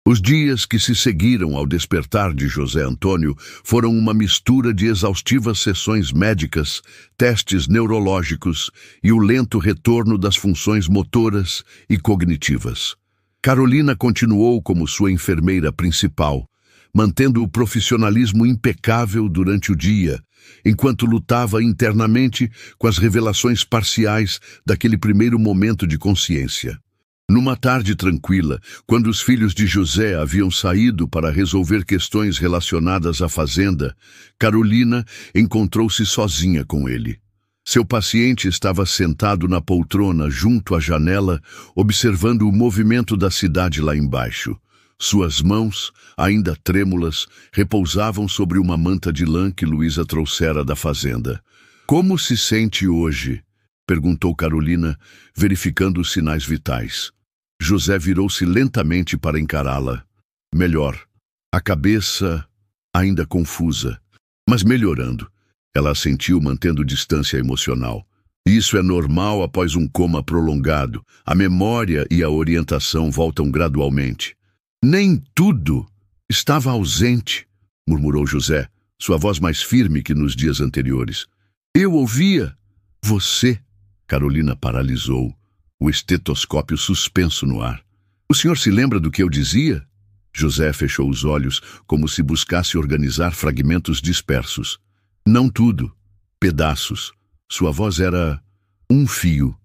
Os dias que se seguiram ao despertar de José Antônio foram uma mistura de exaustivas sessões médicas, testes neurológicos e o lento retorno das funções motoras e cognitivas. Carolina continuou como sua enfermeira principal, mantendo o profissionalismo impecável durante o dia, enquanto lutava internamente com as revelações parciais daquele primeiro momento de consciência. Numa tarde tranquila, quando os filhos de José haviam saído para resolver questões relacionadas à fazenda, Carolina encontrou-se sozinha com ele. Seu paciente estava sentado na poltrona junto à janela, observando o movimento da cidade lá embaixo. Suas mãos, ainda trêmulas, repousavam sobre uma manta de lã que Luísa trouxera da fazenda. "Como se sente hoje?" perguntou Carolina, verificando os sinais vitais. José virou-se lentamente para encará-la. Melhor. A cabeça ainda confusa, mas melhorando. Ela assentiu, mantendo distância emocional. Isso é normal após um coma prolongado. A memória e a orientação voltam gradualmente. "Nem tudo estava ausente", murmurou José, sua voz mais firme que nos dias anteriores. "Eu ouvia você." Carolina paralisou, o estetoscópio suspenso no ar. "O senhor se lembra do que eu dizia?" José fechou os olhos, como se buscasse organizar fragmentos dispersos. "Não tudo. Pedaços." Sua voz era um fio,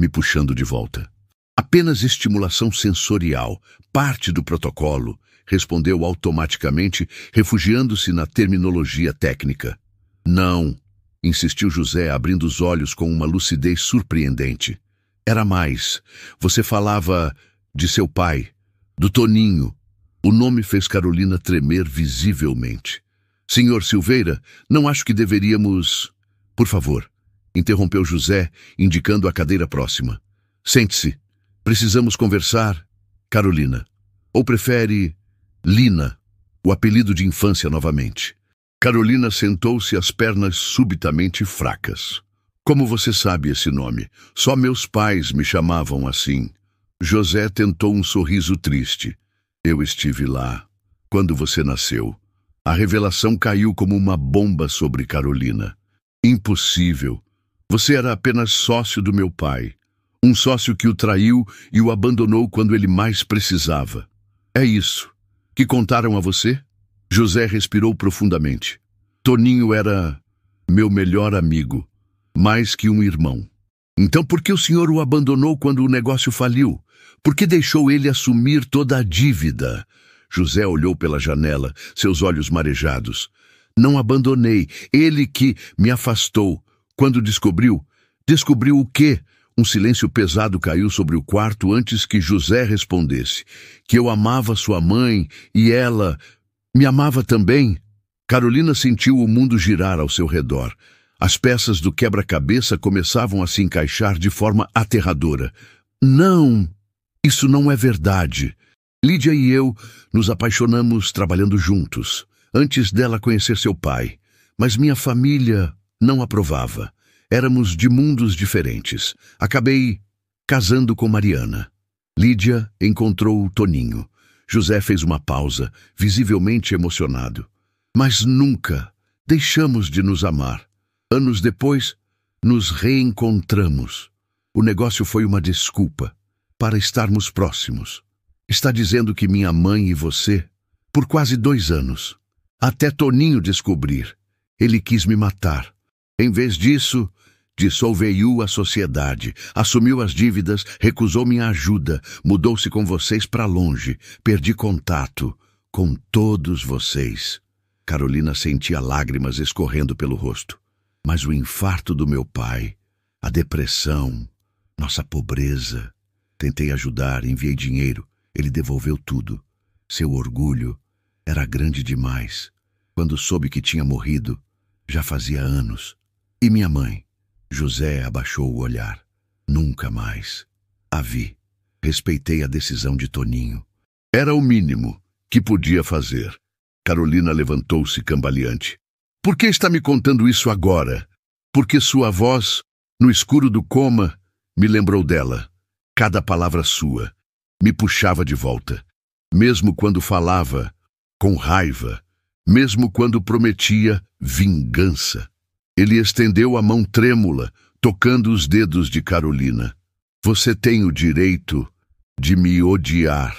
me puxando de volta. "Apenas estimulação sensorial, parte do protocolo", respondeu automaticamente, refugiando-se na terminologia técnica. "Não", insistiu José, abrindo os olhos com uma lucidez surpreendente. "Era mais. Você falava de seu pai, do Toninho." O nome fez Carolina tremer visivelmente. "Senhor Silveira, não acho que deveríamos..." "Por favor", interrompeu José, indicando a cadeira próxima. "Sente-se. Precisamos conversar, Carolina. Ou prefere Lina, o apelido de infância novamente." Carolina sentou-se, as pernas subitamente fracas. "Como você sabe esse nome? Só meus pais me chamavam assim." José tentou um sorriso triste. "Eu estive lá, quando você nasceu." A revelação caiu como uma bomba sobre Carolina. "Impossível. Você era apenas sócio do meu pai. Um sócio que o traiu e o abandonou quando ele mais precisava. É isso que contaram a você?" José respirou profundamente. "Toninho era meu melhor amigo, mais que um irmão." "Então por que o senhor o abandonou quando o negócio faliu? Por que deixou ele assumir toda a dívida?" José olhou pela janela, seus olhos marejados. "Não abandonei. Ele que me afastou. Quando descobriu..." "Descobriu o quê?" Um silêncio pesado caiu sobre o quarto antes que José respondesse. "Que eu amava sua mãe e ela me amava também." Carolina sentiu o mundo girar ao seu redor. As peças do quebra-cabeça começavam a se encaixar de forma aterradora. "Não, isso não é verdade. Lídia e eu nos apaixonamos trabalhando juntos, antes dela conhecer seu pai. Mas minha família não aprovava. Éramos de mundos diferentes. Acabei casando com Mariana. Lídia encontrou o Toninho." José fez uma pausa, visivelmente emocionado. "Mas nunca deixamos de nos amar. Anos depois, nos reencontramos. O negócio foi uma desculpa para estarmos próximos." "Está dizendo que minha mãe e você, por quase 2 anos, até Toninho descobrir, ele quis me matar. Em vez disso, dissolveu a sociedade, assumiu as dívidas, recusou minha ajuda, mudou-se com vocês para longe. Perdi contato com todos vocês." Carolina sentia lágrimas escorrendo pelo rosto. "Mas o infarto do meu pai, a depressão, nossa pobreza. Tentei ajudar, enviei dinheiro. Ele devolveu tudo. Seu orgulho era grande demais. Quando soube que tinha morrido, já fazia anos. E minha mãe?" José abaixou o olhar. "Nunca mais a vi. Respeitei a decisão de Toninho. Era o mínimo que podia fazer." Carolina levantou-se cambaleante. "Por que está me contando isso agora?" "Porque sua voz, no escuro do coma, me lembrou dela. Cada palavra sua me puxava de volta. Mesmo quando falava com raiva, mesmo quando prometia vingança." Ele estendeu a mão trêmula, tocando os dedos de Carolina. "Você tem o direito de me odiar,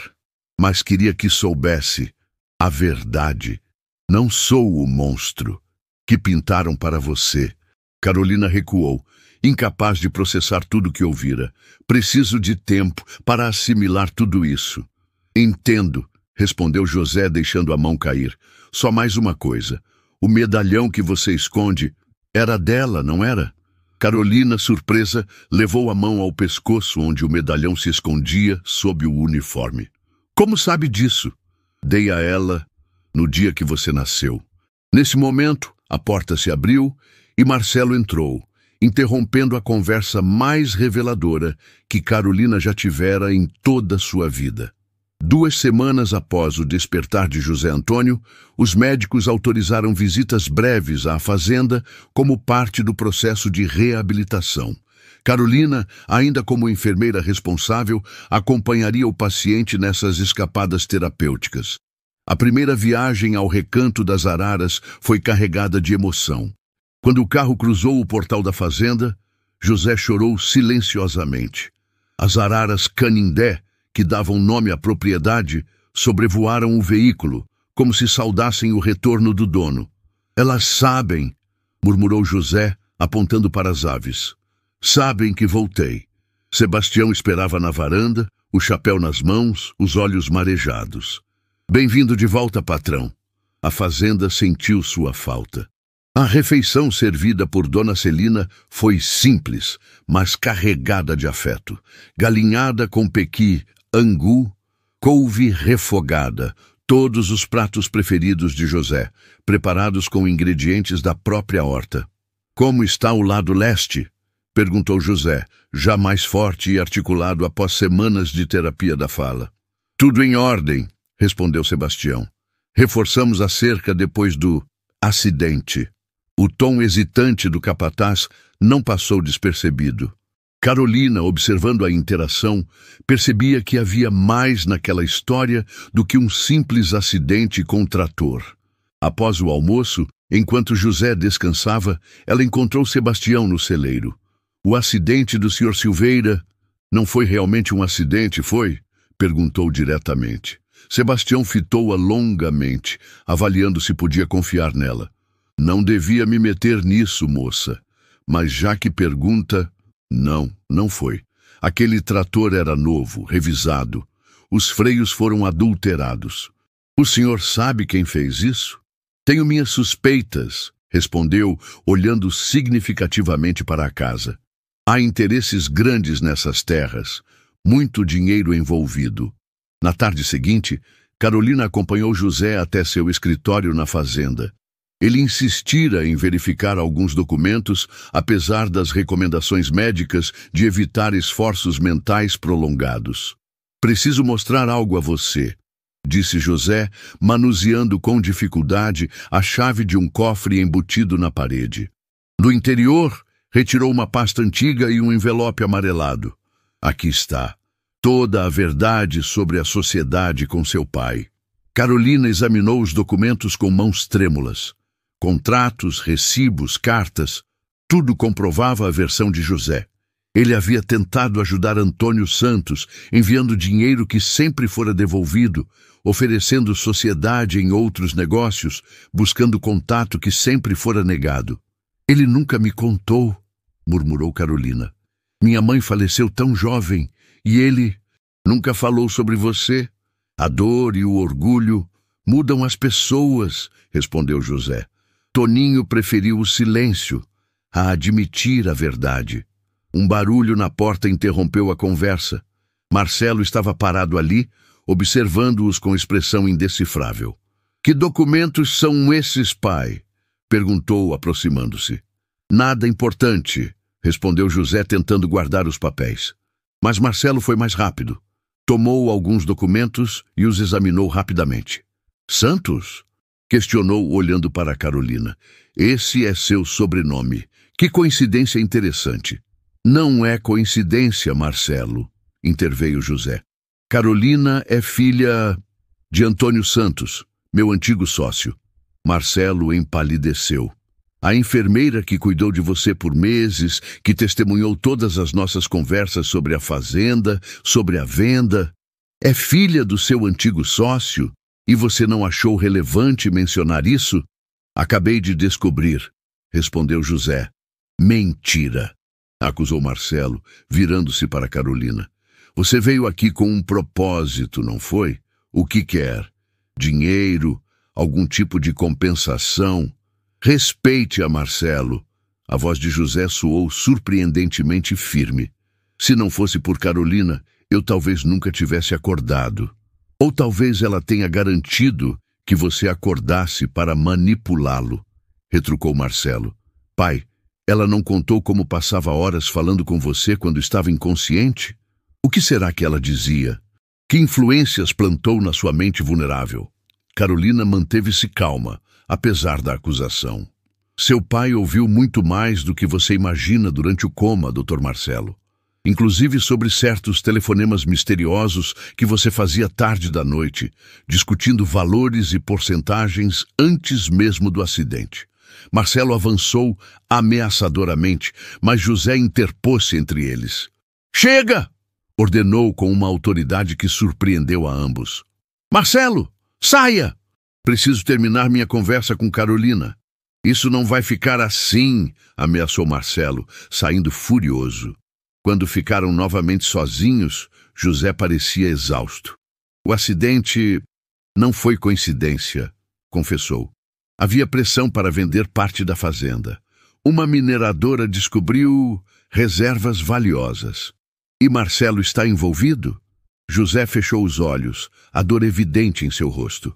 mas queria que soubesse a verdade. Não sou o monstro que pintaram para você." Carolina recuou, incapaz de processar tudo que ouvira. "Preciso de tempo para assimilar tudo isso." "Entendo", respondeu José, deixando a mão cair. "Só mais uma coisa. O medalhão que você esconde era dela, não era?" Carolina, surpresa, levou a mão ao pescoço onde o medalhão se escondia sob o uniforme. Como sabe disso? Dei a ela no dia que você nasceu. Nesse momento, a porta se abriu e Marcelo entrou, interrompendo a conversa mais reveladora que Carolina já tivera em toda a sua vida. 2 semanas após o despertar de José Antônio, os médicos autorizaram visitas breves à fazenda como parte do processo de reabilitação. Carolina, ainda como enfermeira responsável, acompanharia o paciente nessas escapadas terapêuticas. A primeira viagem ao Recanto das Araras foi carregada de emoção. Quando o carro cruzou o portal da fazenda, José chorou silenciosamente. As araras Canindé, que davam nome à propriedade, sobrevoaram o veículo, como se saudassem o retorno do dono. Elas sabem, murmurou José, apontando para as aves. Sabem que voltei. Sebastião esperava na varanda, o chapéu nas mãos, os olhos marejados. Bem-vindo de volta, patrão. A fazenda sentiu sua falta. A refeição servida por Dona Celina foi simples, mas carregada de afeto. Galinhada com pequi, angu, couve refogada, todos os pratos preferidos de José, preparados com ingredientes da própria horta. Como está o lado leste? Perguntou José, já mais forte e articulado após semanas de terapia da fala. Tudo em ordem, respondeu Sebastião. Reforçamos a cerca depois do acidente. O tom hesitante do capataz não passou despercebido. Carolina, observando a interação, percebia que havia mais naquela história do que um simples acidente com o trator. Após o almoço, enquanto José descansava, ela encontrou Sebastião no celeiro. O acidente do Sr. Silveira não foi realmente um acidente, foi? Perguntou diretamente. Sebastião fitou-a longamente, avaliando se podia confiar nela. Não devia me meter nisso, moça. Mas já que pergunta... Não foi. Aquele trator era novo, revisado. Os freios foram adulterados. O senhor sabe quem fez isso? Tenho minhas suspeitas, respondeu, olhando significativamente para a casa. Há interesses grandes nessas terras, muito dinheiro envolvido. Na tarde seguinte, Carolina acompanhou José até seu escritório na fazenda. Ele insistira em verificar alguns documentos, apesar das recomendações médicas de evitar esforços mentais prolongados. Preciso mostrar algo a você, disse José, manuseando com dificuldade a chave de um cofre embutido na parede. Do interior, retirou uma pasta antiga e um envelope amarelado. Aqui está. Toda a verdade sobre a sociedade com seu pai. Carolina examinou os documentos com mãos trêmulas. Contratos, recibos, cartas, tudo comprovava a versão de José. Ele havia tentado ajudar Antônio Santos, enviando dinheiro que sempre fora devolvido, oferecendo sociedade em outros negócios, buscando contato que sempre fora negado. Ele nunca me contou, murmurou Carolina. Minha mãe faleceu tão jovem, e ele nunca falou sobre você. A dor e o orgulho mudam as pessoas, respondeu José. Toninho preferiu o silêncio a admitir a verdade. Um barulho na porta interrompeu a conversa. Marcelo estava parado ali, observando-os com expressão indecifrável. Que documentos são esses, pai? Perguntou, aproximando-se. Nada importante, respondeu José, tentando guardar os papéis. Mas Marcelo foi mais rápido. Tomou alguns documentos e os examinou rapidamente. Santos? Questionou, olhando para Carolina. Esse é seu sobrenome. Que coincidência interessante. Não é coincidência, Marcelo, interveio José. Carolina é filha de Antônio Santos, meu antigo sócio. Marcelo empalideceu. A enfermeira que cuidou de você por meses, que testemunhou todas as nossas conversas sobre a fazenda, sobre a venda, é filha do seu antigo sócio? E você não achou relevante mencionar isso? Acabei de descobrir, respondeu José. Mentira, acusou Marcelo, virando-se para Carolina. Você veio aqui com um propósito, não foi? O que quer? Dinheiro? Algum tipo de compensação? Respeite-a, Marcelo. A voz de José soou surpreendentemente firme. Se não fosse por Carolina, eu talvez nunca tivesse acordado. Ou talvez ela tenha garantido que você acordasse para manipulá-lo, retrucou Marcelo. Pai, ela não contou como passava horas falando com você quando estava inconsciente? O que será que ela dizia? Que influências plantou na sua mente vulnerável? Carolina manteve-se calma, apesar da acusação. Seu pai ouviu muito mais do que você imagina durante o coma, Dr. Marcelo. Inclusive sobre certos telefonemas misteriosos que você fazia tarde da noite, discutindo valores e porcentagens antes mesmo do acidente. Marcelo avançou ameaçadoramente, mas José interpôs-se entre eles. Chega! Ordenou com uma autoridade que surpreendeu a ambos. Marcelo, saia! Preciso terminar minha conversa com Carolina. Isso não vai ficar assim, ameaçou Marcelo, saindo furioso. Quando ficaram novamente sozinhos, José parecia exausto. O acidente não foi coincidência, confessou. Havia pressão para vender parte da fazenda. Uma mineradora descobriu reservas valiosas. E Marcelo está envolvido? José fechou os olhos, a dor evidente em seu rosto.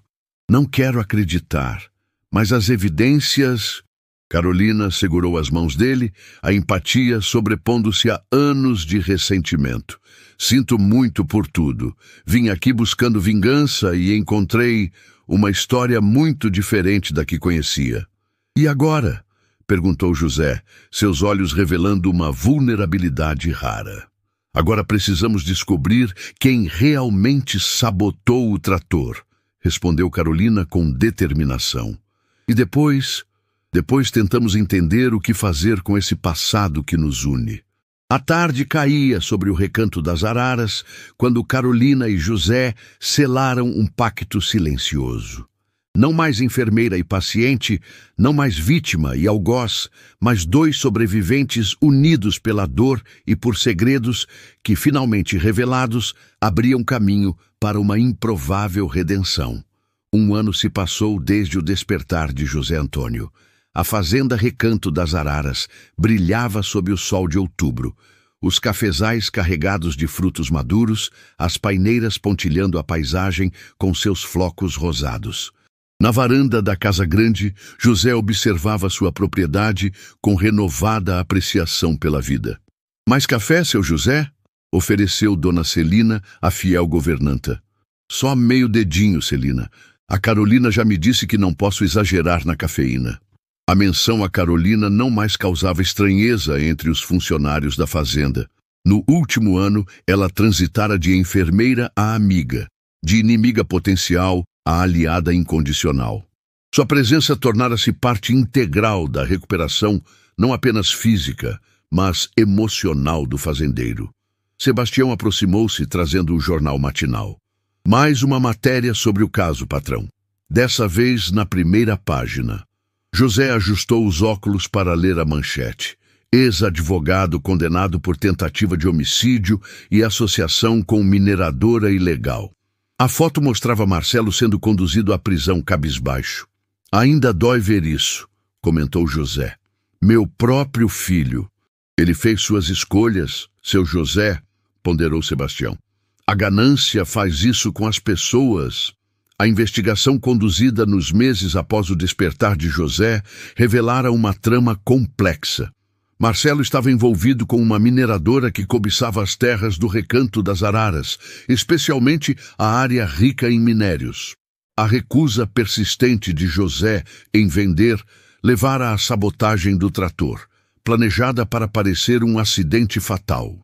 Não quero acreditar, mas as evidências... Carolina segurou as mãos dele, a empatia sobrepondo-se a anos de ressentimento. Sinto muito por tudo. Vim aqui buscando vingança e encontrei uma história muito diferente da que conhecia. E agora? Perguntou José, seus olhos revelando uma vulnerabilidade rara. Agora precisamos descobrir quem realmente sabotou o trator, respondeu Carolina com determinação. E depois tentamos entender o que fazer com esse passado que nos une. A tarde caía sobre o recanto das araras, quando Carolina e José selaram um pacto silencioso. Não mais enfermeira e paciente, não mais vítima e algoz, mas dois sobreviventes unidos pela dor e por segredos que, finalmente revelados, abriam caminho para uma improvável redenção. 1 ano se passou desde o despertar de José Antônio. A fazenda Recanto das Araras brilhava sob o sol de outubro. Os cafezais carregados de frutos maduros, as paineiras pontilhando a paisagem com seus flocos rosados. Na varanda da casa grande, José observava sua propriedade com renovada apreciação pela vida. Mais café, seu José? Ofereceu Dona Celina, a fiel governanta. Só meio dedinho, Celina. A Carolina já me disse que não posso exagerar na cafeína. A menção a Carolina não mais causava estranheza entre os funcionários da fazenda. No último ano, ela transitara de enfermeira a amiga, de inimiga potencial a aliada incondicional. Sua presença tornara-se parte integral da recuperação, não apenas física, mas emocional do fazendeiro. Sebastião aproximou-se, trazendo o jornal matinal. Mais uma matéria sobre o caso, patrão. Dessa vez na primeira página. José ajustou os óculos para ler a manchete. Ex-advogado condenado por tentativa de homicídio e associação com mineradora ilegal. A foto mostrava Marcelo sendo conduzido à prisão cabisbaixo. Ainda dói ver isso, comentou José. Meu próprio filho. Ele fez suas escolhas, seu José, ponderou Sebastião. A ganância faz isso com as pessoas. A investigação conduzida nos meses após o despertar de José revelara uma trama complexa. Marcelo estava envolvido com uma mineradora que cobiçava as terras do Recanto das Araras, especialmente a área rica em minérios. A recusa persistente de José em vender levara à sabotagem do trator, planejada para parecer um acidente fatal.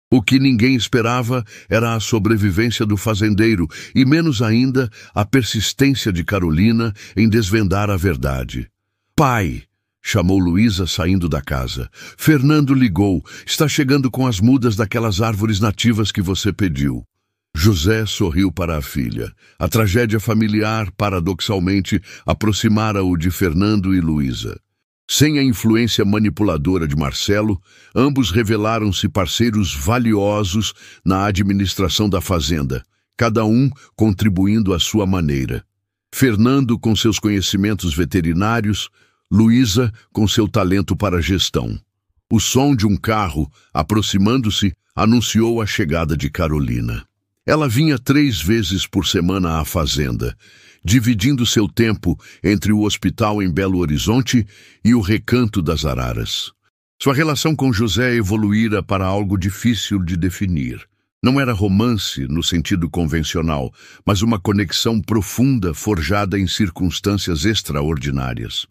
O que ninguém esperava era a sobrevivência do fazendeiro e, menos ainda, a persistência de Carolina em desvendar a verdade. Pai! Chamou Luísa saindo da casa. Fernando ligou. Está chegando com as mudas daquelas árvores nativas que você pediu. José sorriu para a filha. A tragédia familiar, paradoxalmente, aproximara-o de Fernando e Luísa. Sem a influência manipuladora de Marcelo, ambos revelaram-se parceiros valiosos na administração da fazenda, cada um contribuindo à sua maneira. Fernando com seus conhecimentos veterinários, Luísa com seu talento para gestão. O som de um carro, aproximando-se, anunciou a chegada de Carolina. Ela vinha 3 vezes por semana à fazenda, dividindo seu tempo entre o hospital em Belo Horizonte e o Recanto das Araras. Sua relação com José evoluíra para algo difícil de definir. Não era romance no sentido convencional, mas uma conexão profunda forjada em circunstâncias extraordinárias.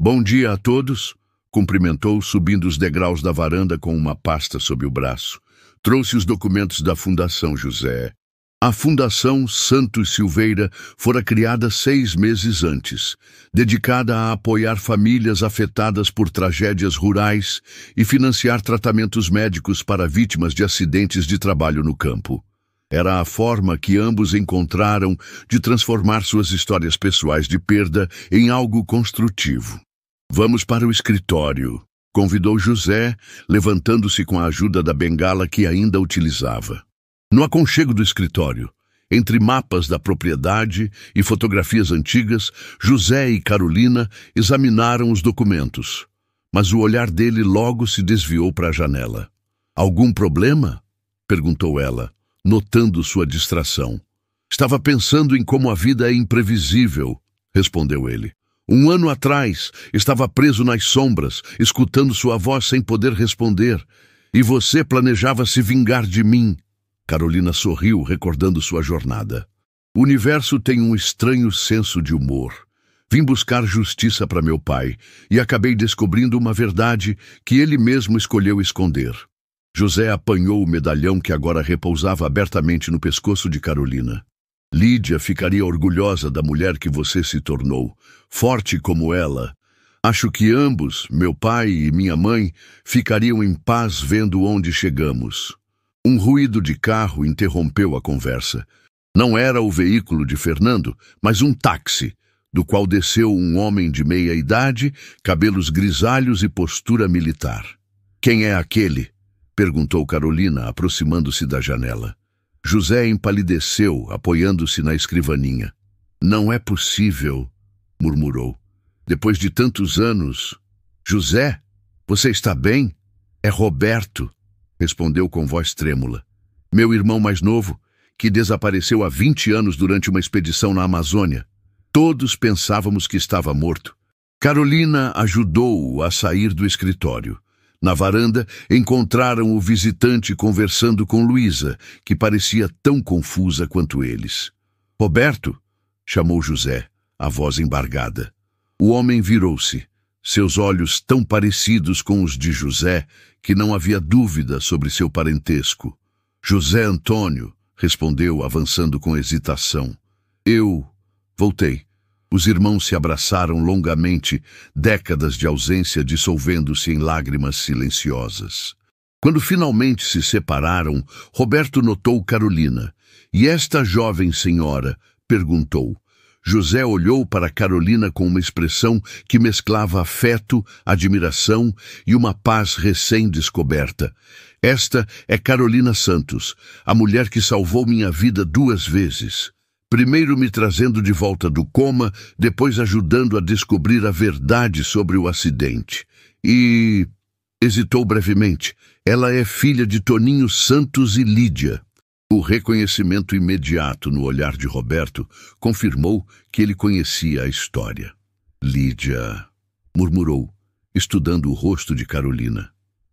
"Bom dia a todos", cumprimentou, subindo os degraus da varanda com uma pasta sob o braço. Trouxe os documentos da Fundação José. A Fundação Santos Silveira fora criada 6 meses antes, dedicada a apoiar famílias afetadas por tragédias rurais e financiar tratamentos médicos para vítimas de acidentes de trabalho no campo. Era a forma que ambos encontraram de transformar suas histórias pessoais de perda em algo construtivo. "Vamos para o escritório", convidou José, levantando-se com a ajuda da bengala que ainda utilizava. No aconchego do escritório, entre mapas da propriedade e fotografias antigas, José e Carolina examinaram os documentos, mas o olhar dele logo se desviou para a janela. "Algum problema?", perguntou ela, notando sua distração. "Estava pensando em como a vida é imprevisível", respondeu ele. "Um ano atrás, estava preso nas sombras, escutando sua voz sem poder responder, e você planejava se vingar de mim." Carolina sorriu, recordando sua jornada. "O universo tem um estranho senso de humor. Vim buscar justiça para meu pai e acabei descobrindo uma verdade que ele mesmo escolheu esconder." José apanhou o medalhão que agora repousava abertamente no pescoço de Carolina. "Lídia ficaria orgulhosa da mulher que você se tornou, forte como ela. Acho que ambos, meu pai e minha mãe, ficariam em paz vendo onde chegamos." Um ruído de carro interrompeu a conversa. Não era o veículo de Fernando, mas um táxi, do qual desceu um homem de meia idade, cabelos grisalhos e postura militar. "Quem é aquele?", perguntou Carolina, aproximando-se da janela. José empalideceu, apoiando-se na escrivaninha. "Não é possível", murmurou. "Depois de tantos anos." "José, você está bem?" "É Roberto", respondeu com voz trêmula. "Meu irmão mais novo, que desapareceu há 20 anos durante uma expedição na Amazônia. Todos pensávamos que estava morto." Carolina ajudou-o a sair do escritório. Na varanda, encontraram o visitante conversando com Luísa, que parecia tão confusa quanto eles. "Roberto", chamou José, a voz embargada. O homem virou-se, seus olhos tão parecidos com os de José que não havia dúvida sobre seu parentesco. "José Antônio", respondeu, avançando com hesitação. "Eu voltei." Os irmãos se abraçaram longamente, décadas de ausência dissolvendo-se em lágrimas silenciosas. Quando finalmente se separaram, Roberto notou Carolina. "E esta jovem senhora?", perguntou. José olhou para Carolina com uma expressão que mesclava afeto, admiração e uma paz recém-descoberta. "Esta é Carolina Santos, a mulher que salvou minha vida 2 vezes. Primeiro me trazendo de volta do coma, depois ajudando a descobrir a verdade sobre o acidente. E..." hesitou brevemente. "Ela é filha de Toninho Santos e Lídia." O reconhecimento imediato no olhar de Roberto confirmou que ele conhecia a história. "Lídia", murmurou, estudando o rosto de Carolina.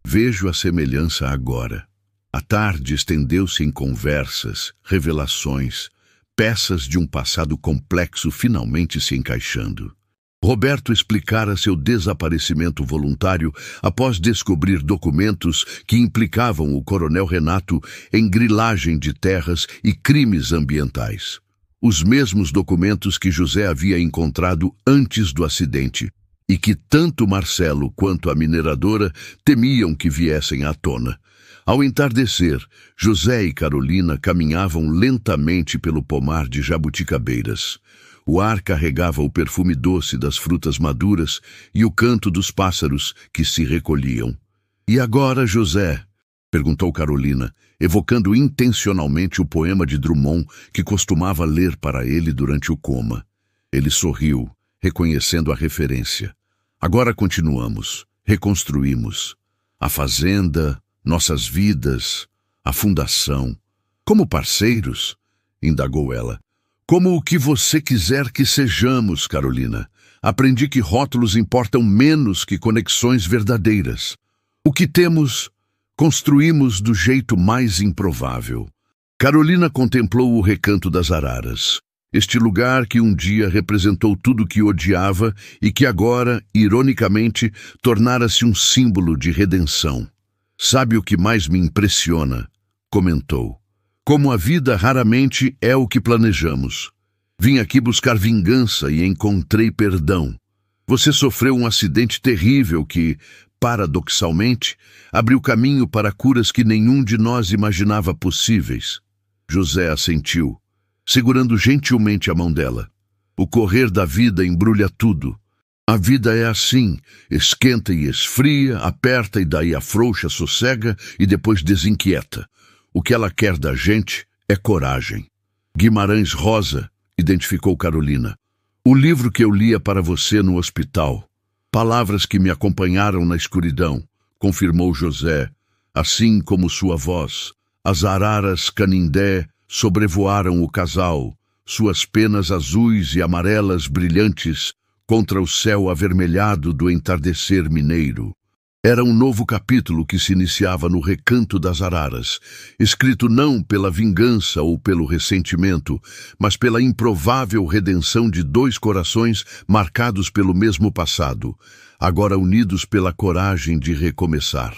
"Vejo a semelhança agora." A tarde estendeu-se em conversas, revelações, peças de um passado complexo finalmente se encaixando. Roberto explicara seu desaparecimento voluntário após descobrir documentos que implicavam o coronel Renato em grilagem de terras e crimes ambientais. Os mesmos documentos que José havia encontrado antes do acidente e que tanto Marcelo quanto a mineradora temiam que viessem à tona. Ao entardecer, José e Carolina caminhavam lentamente pelo pomar de jabuticabeiras. O ar carregava o perfume doce das frutas maduras e o canto dos pássaros que se recolhiam. "E agora, José?", perguntou Carolina, evocando intencionalmente o poema de Drummond que costumava ler para ele durante o coma. Ele sorriu, reconhecendo a referência. Agora continuamos, reconstruímos. A fazenda, nossas vidas, a fundação. Como parceiros, indagou ela. Como o que você quiser que sejamos, Carolina. Aprendi que rótulos importam menos que conexões verdadeiras. O que temos, construímos do jeito mais improvável. Carolina contemplou o recanto das araras. Este lugar que um dia representou tudo que odiava e que agora, ironicamente, tornara-se um símbolo de redenção. Sabe o que mais me impressiona? Comentou. Como a vida raramente é o que planejamos. Vim aqui buscar vingança e encontrei perdão. Você sofreu um acidente terrível que, paradoxalmente, abriu caminho para curas que nenhum de nós imaginava possíveis. José assentiu, segurando gentilmente a mão dela. O correr da vida embrulha tudo. A vida é assim, esquenta e esfria, aperta e daí afrouxa, sossega e depois desinquieta. O que ela quer da gente é coragem. Guimarães Rosa, identificou Carolina. O livro que eu lia para você no hospital. Palavras que me acompanharam na escuridão, confirmou José, assim como sua voz. As araras Canindé sobrevoaram o casal, suas penas azuis e amarelas brilhantes contra o céu avermelhado do entardecer mineiro. Era um novo capítulo que se iniciava no recanto das araras, escrito não pela vingança ou pelo ressentimento, mas pela improvável redenção de dois corações marcados pelo mesmo passado, agora unidos pela coragem de recomeçar.